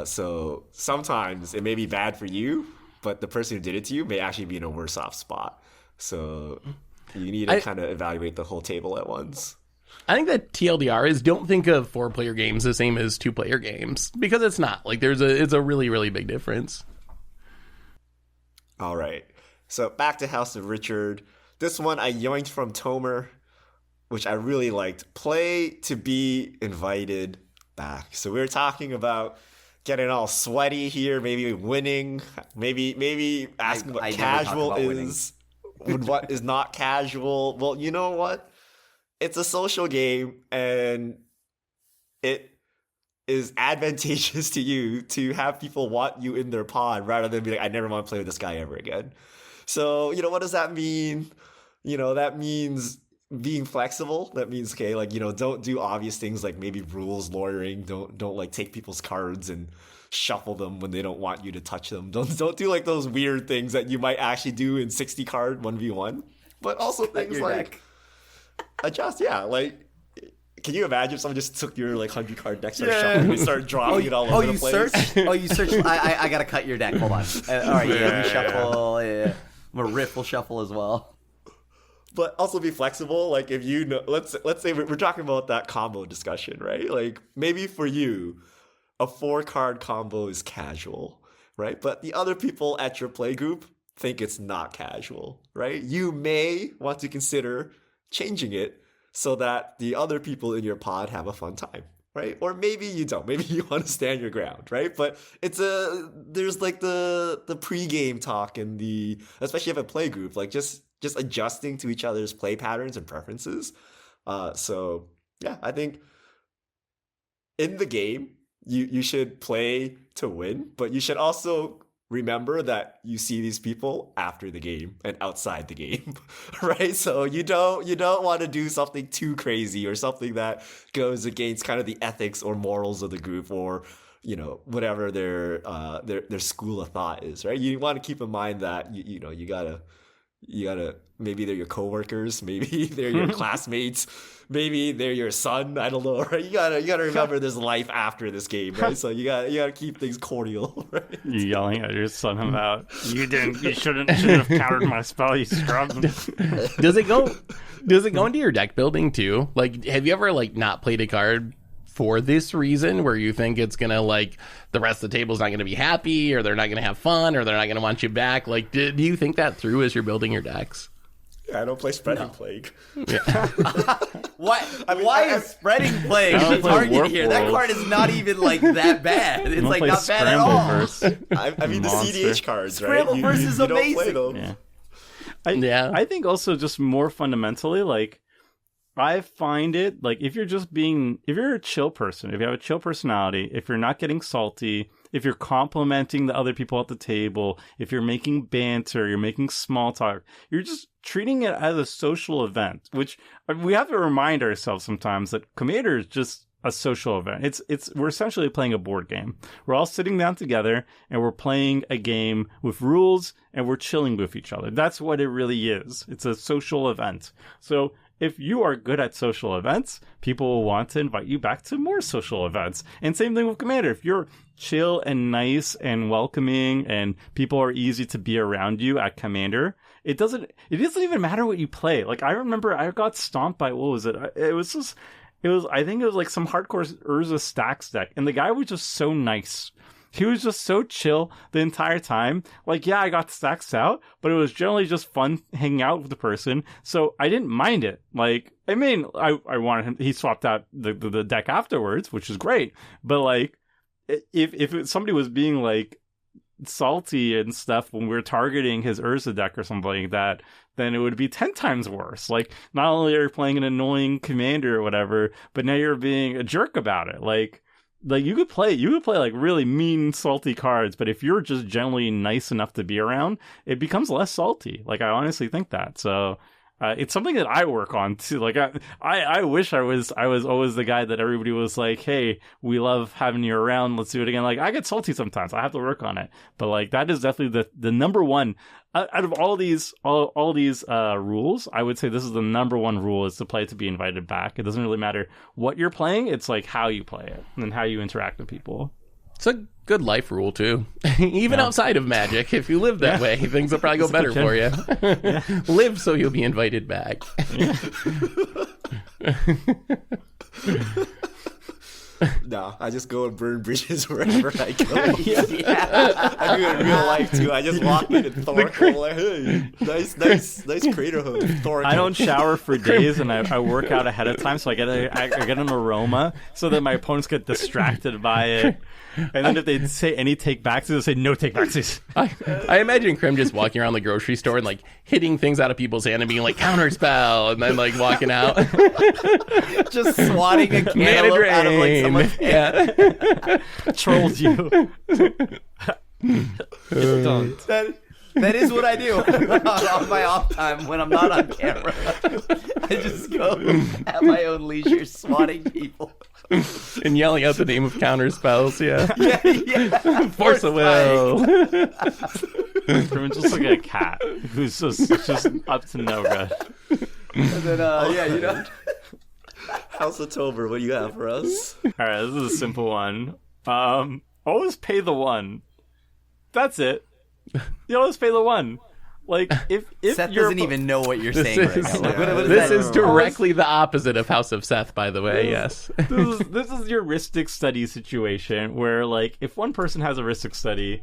So sometimes it may be bad for you, but the person who did it to you may actually be in a worse off spot. So you need to kind of evaluate the whole table at once. I think that TLDR is don't think of 4-player games the same as 2-player games, because it's not. Like it's a really, really big difference. All right. So back to House of Richard. This one I yoinked from Tomer, which I really liked. Play to be invited back. So we were talking about getting all sweaty here, maybe winning, maybe asking what casual is, what is not casual. Well, you know what? It's a social game, and it is advantageous to you to have people want you in their pod rather than be like, I never want to play with this guy ever again. So, what does that mean? That means being flexible. That means, okay, like, don't do obvious things like maybe rules lawyering. Don't like take people's cards and shuffle them when they don't want you to touch them. Don't do like those weird things that you might actually do in 60 card 1v1. But also things like adjust, like, can you imagine if someone just took your like 100 card deck, started shuffling, and started dropping it all over the place? You search. I gotta cut your deck. Hold on. All right, let me shuffle. Yeah. I'm a riffle shuffle as well. But also be flexible. Like if let's say we're talking about that combo discussion, right? Like maybe for you, a 4-card combo is casual, right? But the other people at your play group think it's not casual, right? You may want to consider changing it so that the other people in your pod have a fun time, right? Or maybe you don't. Maybe you want to stand your ground, right? But there's like the pregame talk and especially if a play group, like just adjusting to each other's play patterns and preferences. So yeah, I think in the game you should play to win, but you should also remember that you see these people after the game and outside the game, right? So you don't want to do something too crazy or something that goes against kind of the ethics or morals of the group or whatever their school of thought is, right? You want to keep in mind that you gotta maybe they're your coworkers, maybe they're your classmates, maybe they're your son. I don't know, right? You gotta remember there's life after this game, right? So you gotta keep things cordial, right? You yelling at your son about you shouldn't have countered my spell, you scrub. Does it go into your deck building too? Like, have you ever like not played a card for this reason where you think it's gonna like the rest of the table's not gonna be happy or they're not gonna have fun or they're not gonna want you back? Like, do you think that through as you're building your decks? Yeah, I don't play Spreading Plague. Yeah. Why is Spreading Plague the target here? That card is not even like that bad. It's like not bad at all. I mean the CDH cards, right? Scramble versus you amazing. Don't play them. Yeah. I think also just more fundamentally, like I find it like if you're a chill person, if you have a chill personality, if you're not getting salty, if you're complimenting the other people at the table, if you're making banter, you're making small talk, you're just treating it as a social event, which we have to remind ourselves sometimes that Commander is just a social event. We're essentially playing a board game. We're all sitting down together and we're playing a game with rules and we're chilling with each other. That's what it really is. It's a social event. So if you are good at social events, people will want to invite you back to more social events. And same thing with Commander. If you're chill and nice and welcoming and people are easy to be around you at Commander, it doesn't even matter what you play. Like I remember I got stomped by, what was it? I think it was like some hardcore Urza Stacks deck. And the guy was just so nice. He was just so chill the entire time. Like, yeah, I got stacks out, but it was generally just fun hanging out with the person. So I didn't mind it. Like, I mean, I wanted him, he swapped out the deck afterwards, which is great. But like, if somebody was being like salty and stuff when we were targeting his Urza deck or something like that, then it would be 10 times worse. Like, not only are you playing an annoying commander or whatever, but now you're being a jerk about it. Like you could play like really mean, salty cards, but if you're just generally nice enough to be around, it becomes less salty. Like, I honestly think that. So it's something that I work on too. Like, I wish I was always the guy that everybody was like, hey, we love having you around, let's do it again. Like, I get salty sometimes. I have to work on it. But like, that is definitely the number one out of all these rules. I would say this is the number one rule, is to play to be invited back. It doesn't really matter what you're playing. It's like how you play it and how you interact with people. It's a good life rule, too. Even outside of Magic, if you live that way, things will probably go better for you. Live so you'll be invited back. No, I just go and burn bridges wherever I go. I do it in real life too. I just walk in and Thor, like, hey, nice crater hood. Thor. I don't shower for days, and I work out ahead of time, so I get an aroma, so that my opponents get distracted by it. And then if they say any take backsies, they'll say no take backsies. I imagine Krim just walking around the grocery store and like hitting things out of people's hand and being like counterspell, and then like walking out, just swatting a cantaloupe out of like someone's hand. Trolls you. That is what I do on my off time when I'm not on camera. I just go at my own leisure swatting people. And yelling out the name of counter spells, yeah. Force Force of will. Krim just like a cat who's just up to no good. And then, House of Tober, what do you have for us? All right, this is a simple one. Always pay the one. That's it. You always pay the one. Like if Seth you're doesn't even know what you're saying right now. Like, what is This that? is directly the opposite of House of Seth, by the way, yes. this is your Ristic study situation where, like, if one person has a Ristic study,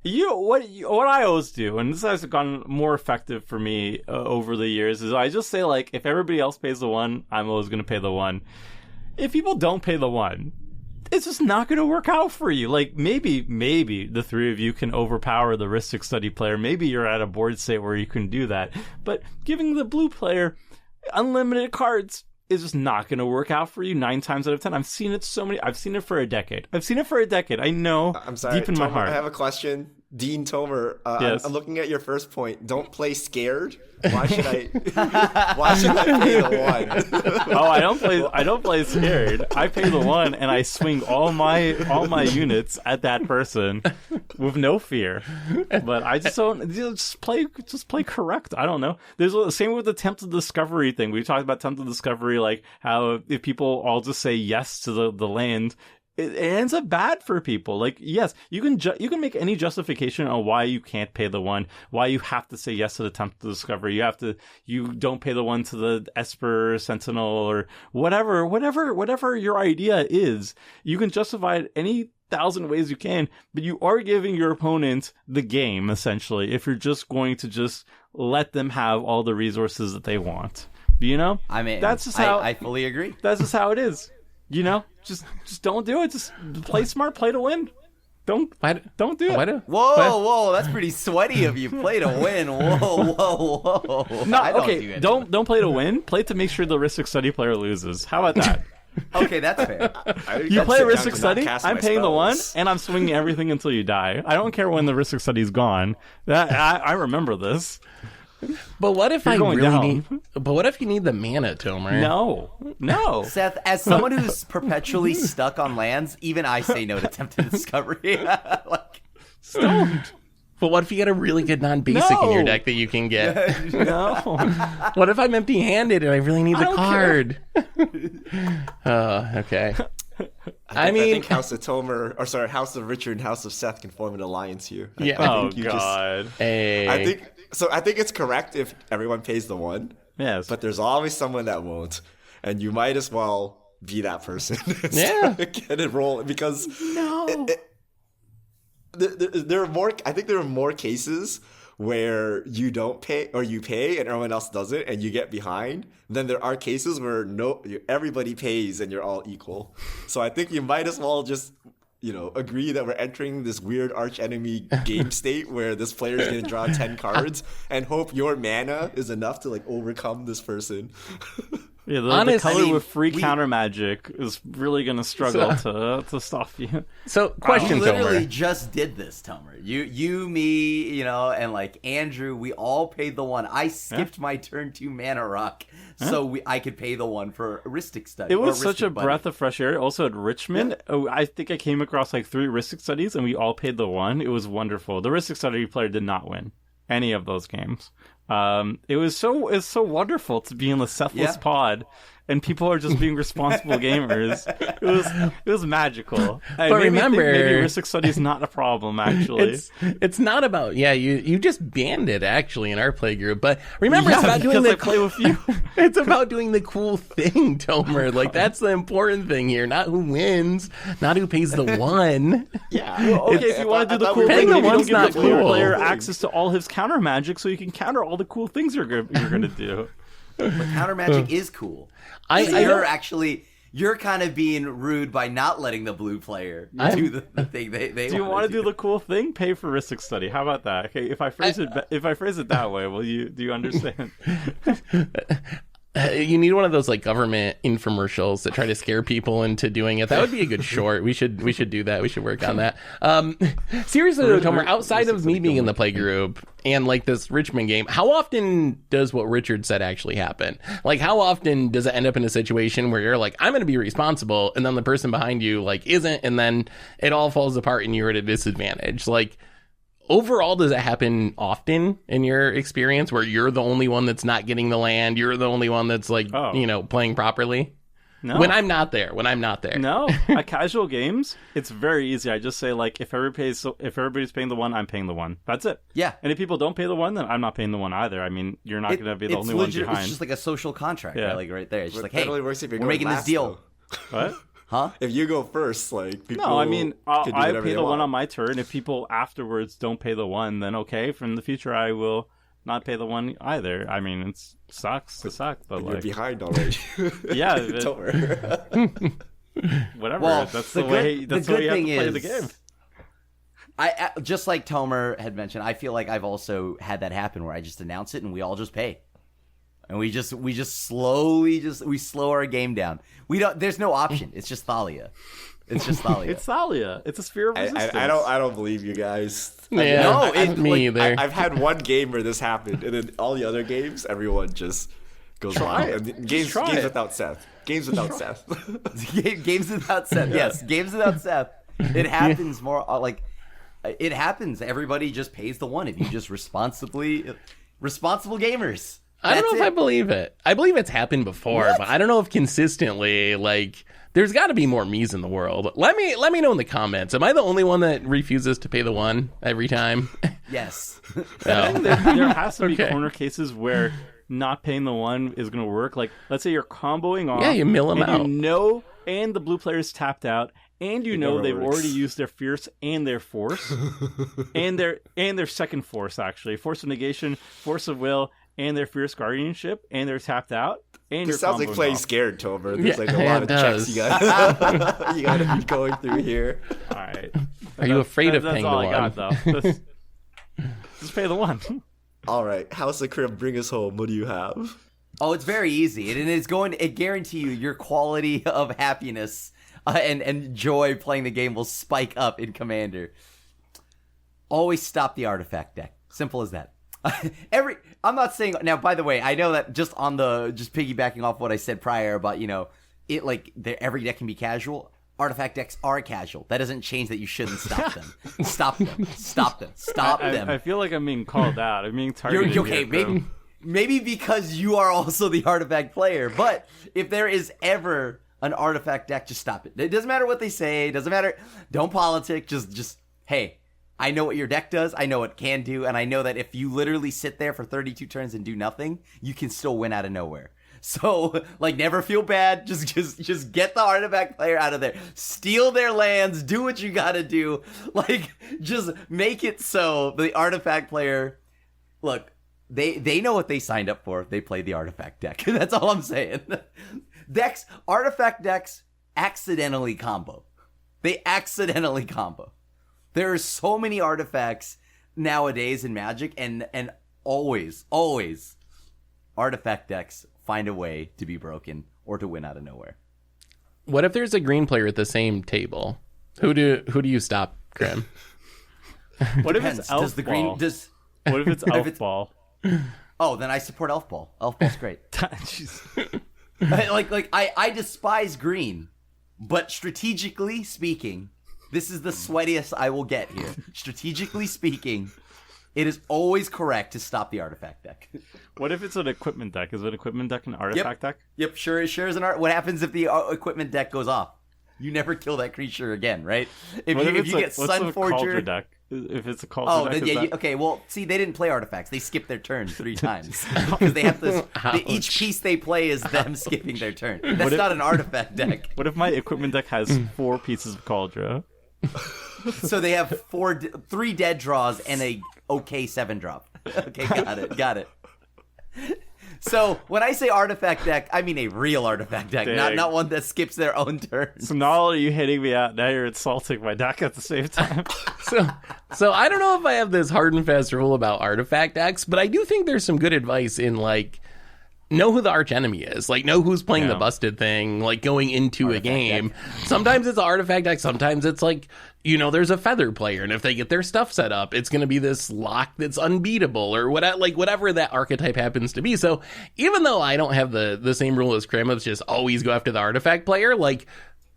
what I always do, and this has gone more effective for me over the years, is I just say, like, if everybody else pays the one, I'm always going to pay the one. If people don't pay the one, it's just not going to work out for you. Like, maybe the three of you can overpower the Ristic study player. Maybe you're at a board state where you can do that. But giving the blue player unlimited cards is just not going to work out for you 9 times out of 10. I've seen it for a decade. I know. I'm sorry, deep in my Tomer, heart. I have a question. Dean Tomer, Yes. I'm looking at your first point. Don't play scared. Why should I? Why should I pay the one? Oh, I don't play scared. I pay the one and I swing all my units at that person with no fear. But I just don't just play correct. I don't know. There's the same with the Tempted Discovery thing. We talked about Tempted Discovery, like how if people all just say yes to the land, it ends up bad for people. Like, yes, you can make any justification on why you can't pay the one, why you have to say yes to the Tempted Discovery. You don't pay the one to the Esper Sentinel or whatever your idea is. You can justify it any 1,000 ways you can, but you are giving your opponent the game, essentially, if you're just going to just let them have all the resources that they want. You know? I mean, that's just how I fully agree. That's just how it is. You know, just don't do it. Just play smart, play to win. Don't do it. Whoa, that's pretty sweaty of you. Play to win. Whoa. No, I okay, don't play to win. Play to make sure the Ristic Study player loses. How about that? Okay, that's fair. You play Ristic Study, I'm paying the one, and I'm swinging everything until you die. I don't care when the Ristic Study's gone. I remember this. But what if You're going down. But what if you need the mana, Tomer? No. Seth, as someone who's perpetually stuck on lands, even I say no to Tempted Discovery. Don't. But what if you get a really good non-basic in your deck that you can get? No. What if I'm empty-handed and I really need the don't card? Okay. I think House of Tomer, or sorry, House of Richard and House of Seth can form an alliance here. Yeah. Oh, God. Hey. I think it's correct if everyone pays the one. Yes. But there's always someone that won't, and you might as well be that person. Yeah. Get it roll because No. there are more. I think there are more cases where you don't pay or you pay and everyone else doesn't, and you get behind. Then there are cases where everybody pays and you're all equal. So I think you might as well just agree that we're entering this weird arch enemy game state where this player is going to draw 10 cards and hope your mana is enough to overcome this person. Yeah, the color with free counter magic is really going to struggle to stop you. So, question, You literally Tomer. just did this, Tomer. You, me, and Andrew, we all paid the one. I skipped my turn 2 mana rock so I could pay the one for Ristic Study. It was or such a Ristic Buddy. breath of fresh air. Also at Richmond, I think I came across 3 Ristic Studies and we all paid the one. It was wonderful. The Ristic Study player did not win any of those games. It's so wonderful to be in the Sethless pod, and people are just being responsible gamers. It was magical. But remember, maybe Ristic Study is not a problem. Actually, it's not about you just banned it actually in our play group. But remember, it's about doing I play with you. It's about doing the cool thing, Tomer. Like that's the important thing here, not who wins, not who pays the one. Yeah. Well, okay, if you want to do the cool Paying thing, the maybe one's don't give the not cool. player access to all his counter magic, so you can counter all the cool things you're gonna do. But counter magic is cool. You're kind of being rude by not letting the blue player do the thing they Do you want to do the cool thing? Pay for Ristic Study. How about that? Okay, if I phrase it that way, do you understand? You need one of those like government infomercials that try to scare people into doing it. That would be a good short. We should do that. We should work on that. Seriously though, Tomer, outside of me being in the play group and like this Richmond game, how often does what Richard said actually happen? Like how often does it end up in a situation where you're like, I'm going to be responsible, and then the person behind you like isn't, and then it all falls apart and you're at a disadvantage? Like, overall, does it happen often in your experience where you're the only one that's not getting the land? You're the only one that's like, playing properly? No. When I'm not there. No. At casual games, it's very easy. I just say like, if everybody's paying the one, I'm paying the one. That's it. Yeah. And if people don't pay the one, then I'm not paying the one either. I mean, you're not going to be the only one behind. It's just like a social contract, right? Like right there. It's just like, That hey, only works if you're we're going making last, this deal. though. What? Huh? If you go first, like people. No, I mean, can do I whatever pay they the one want. on my turn. If people afterwards don't pay the one, then okay. From the future, I will not pay the one either. I mean, it sucks to suck, but You're like, behind already. yeah, Don't worry. whatever. Well, that's the the good- way. the That's the way good you have to thing play the is- game. I just like Tomer had mentioned, I feel like I've also had that happen where I just announce it and we all just pay. And we just slowly slow our game down. There's no option. It's just Thalia. It's just Thalia. It's Thalia. It's a sphere of resistance. I don't believe you guys. Yeah, No, me either. I've had one game where this happened, and then all the other games, everyone just goes wild. it. And games Try it. without Seth. Games without Seth. Games without Seth. Yes, games without Seth. It happens more like it happens. Everybody just pays the one if you just responsible gamers. I don't That's know if I it. believe it. I believe it's happened before, but I don't know if consistently. Like, there's got to be more me's in the world. Let me know in the comments. Am I the only one that refuses to pay the one every time? Yes. No. There has to be Okay. corner cases where not paying the one is going to work. Like, let's say you're comboing off. Yeah, you mill 'em and out. And the blue player's tapped out, and you know never they've works. already used their fierce and their force, and their second force actually, force of negation, force of will, and their fierce guardianship, and they're tapped out. And It you're sounds like comboing playing off. scared, Tomer. There's Yeah, like a lot it of checks does. you got you got to be going through here. All right. Are you afraid of that's paying all the I one? got, though. Just pay the one. All right, House of Crib, bring us home. What do you have? Oh, it's very easy. And it guarantee you your quality of happiness and joy playing the game will spike up in Commander. Always stop the artifact deck. Simple as that. I'm not saying now, by the way, I know that just piggybacking off what I said prior about, it like every deck can be casual. Artifact decks are casual. That doesn't change that you shouldn't stop them. Stop them. Stop them. Stop them. I feel like I'm being called out. I'm being targeted. You're okay. here, Maybe because you are also the artifact player. But if there is ever an artifact deck, just stop it. It doesn't matter what they say. It doesn't matter. Don't politic. Just hey, I know what your deck does. I know what it can do, and I know that if you literally sit there for 32 turns and do nothing, you can still win out of nowhere. So, like, never feel bad. Just get the artifact player out of there. Steal their lands. Do what you gotta do. Like, just make it so the artifact player. Look, they know what they signed up for if they played the artifact deck. That's all I'm saying. Artifact decks accidentally combo. They accidentally combo. There are so many artifacts nowadays in Magic, and always artifact decks find a way to be broken or to win out of nowhere. What if there's a green player at the same table? Who do you stop, Grim? What if Depends. it's elf Does the ball? green does? What if it's elf ball? Oh, then I support Elf Ball. Elf Ball's great. Jeez. I despise green, but strategically speaking, this is the sweatiest I will get here. Strategically speaking, It is always correct to stop the artifact deck. What if it's an equipment deck? Is an equipment deck an artifact deck? Yep, sure is an art. What happens if the equipment deck goes off? You never kill that creature again, right? If you get Sun Forger deck, if it's a Cauldron deck, then okay. Well, see, they didn't play artifacts. They skipped their turn 3 times because they have to. Each piece they play is them skipping their turn. That's not an artifact deck. What if my equipment deck has 4 pieces of Cauldron? So they have 3 dead draws and a okay 7 drop. Okay, got it. So when I say artifact deck, I mean a real artifact deck, not one that skips their own turns. So not only are you hitting me out, now you're insulting my deck at the same time. So I don't know if I have this hard and fast rule about artifact decks, but I do think there's some good advice in like know who the arch enemy is, like know who's playing the busted thing, like going into a game. Sometimes it's an artifact deck, sometimes it's like, there's a feather player, and if they get their stuff set up, it's going to be this lock that's unbeatable, or whatever that archetype happens to be. So even though I don't have the same rule as Krim of just always go after the artifact player, like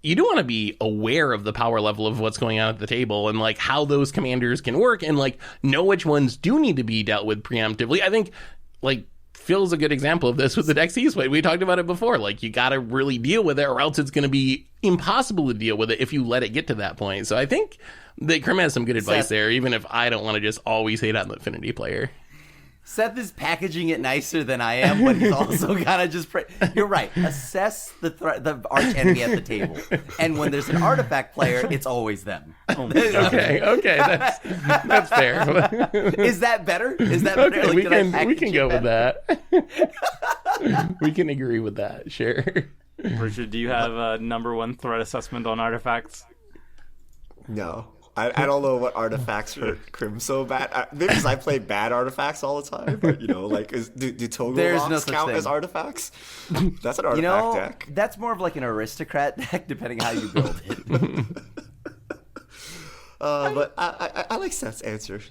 you do want to be aware of the power level of what's going on at the table and like how those commanders can work, and like know which ones do need to be dealt with preemptively. I think like Phil's a good example of this with the deck He's played. We talked about it before. Like, you got to really deal with it, or else it's going to be impossible to deal with it if you let it get to that point. So I think that Krim has some good advice there, even if I don't want to just always hate on the affinity player. Seth is packaging it nicer than I am, but he's also kind of just... You're right. Assess the arch enemy at the table. And when there's an artifact player, it's always them. Okay. That's fair. Is that better? Is that better? Okay, like, we can go with that. We can agree with that, sure. Richard, do you have a number 1 threat assessment on artifacts? No. I don't know what artifacts hurt Krim so bad. Maybe because I play bad artifacts all the time. But, do toggle locks count as artifacts? That's an artifact deck. That's more of like an aristocrat deck, depending how you build it. But I like Seth's answer.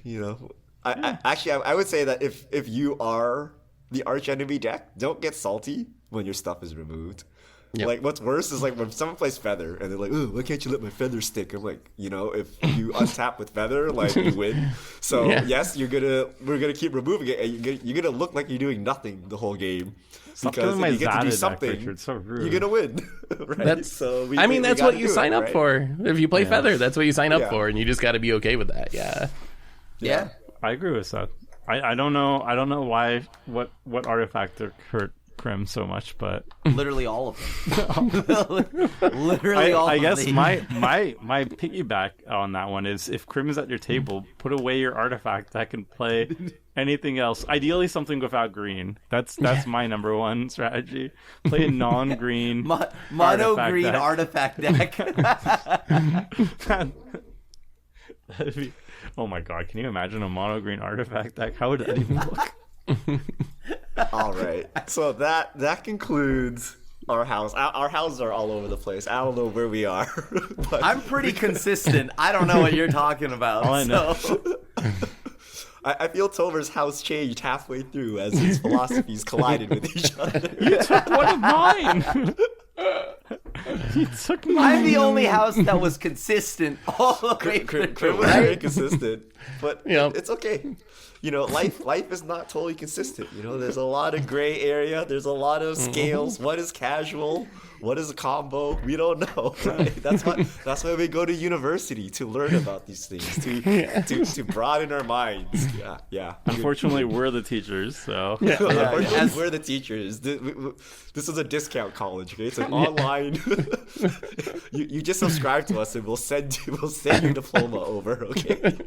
I would say that if you are the arch enemy deck, don't get salty when your stuff is removed. Yep. Like, what's worse is like when someone plays Feather and they're like, "Ooh, why can't you let my Feather stick?" I'm like, if you untap with Feather, like, you win. So yes, we're gonna keep removing it, and you're gonna look like you're doing nothing the whole game. Because if you get to do something, you're gonna win. Right? That's what you sign up for. If you play Feather, that's what you sign up for, and you just got to be okay with that. Yeah. I agree with that. I don't know why what artifact hurt Krim so much, but literally all of them. Literally all of them. I guess my piggyback on that one is, if Krim is at your table, put away your artifact that can play anything else. Ideally something without green. That's my number 1 strategy. Play a non-green mono green artifact deck. That'd be, oh my god, can you imagine a mono green artifact deck? How would that even look? All right, so that concludes our house. Our houses are all over the place. I don't know where we are. But I'm pretty consistent. I don't know what you're talking about. All I know. I feel Tomer's house changed halfway through as his philosophies collided with each other. You took one of mine. You took mine. I'm the only house that was consistent all the way through. Krim was very consistent, but it's okay. Life is not totally consistent. There's a lot of gray area. There's a lot of scales. What is casual? What is a combo? We don't know. Right? That's why we go to university, to learn about these things, to broaden our minds. Yeah. Unfortunately, we're the teachers, so Unfortunately, we're the teachers. This is a discount college. Okay, it's an online. You just subscribe to us, and we'll send your diploma over. Okay.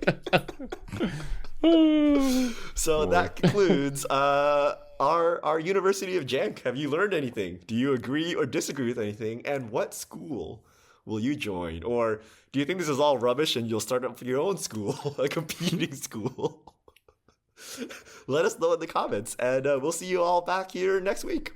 So that concludes our University of Jank. Have you learned anything? Do you agree or disagree with anything? And what school will you join? Or do you think this is all rubbish and you'll start up your own school, a competing school? Let us know in the comments, and we'll see you all back here next week.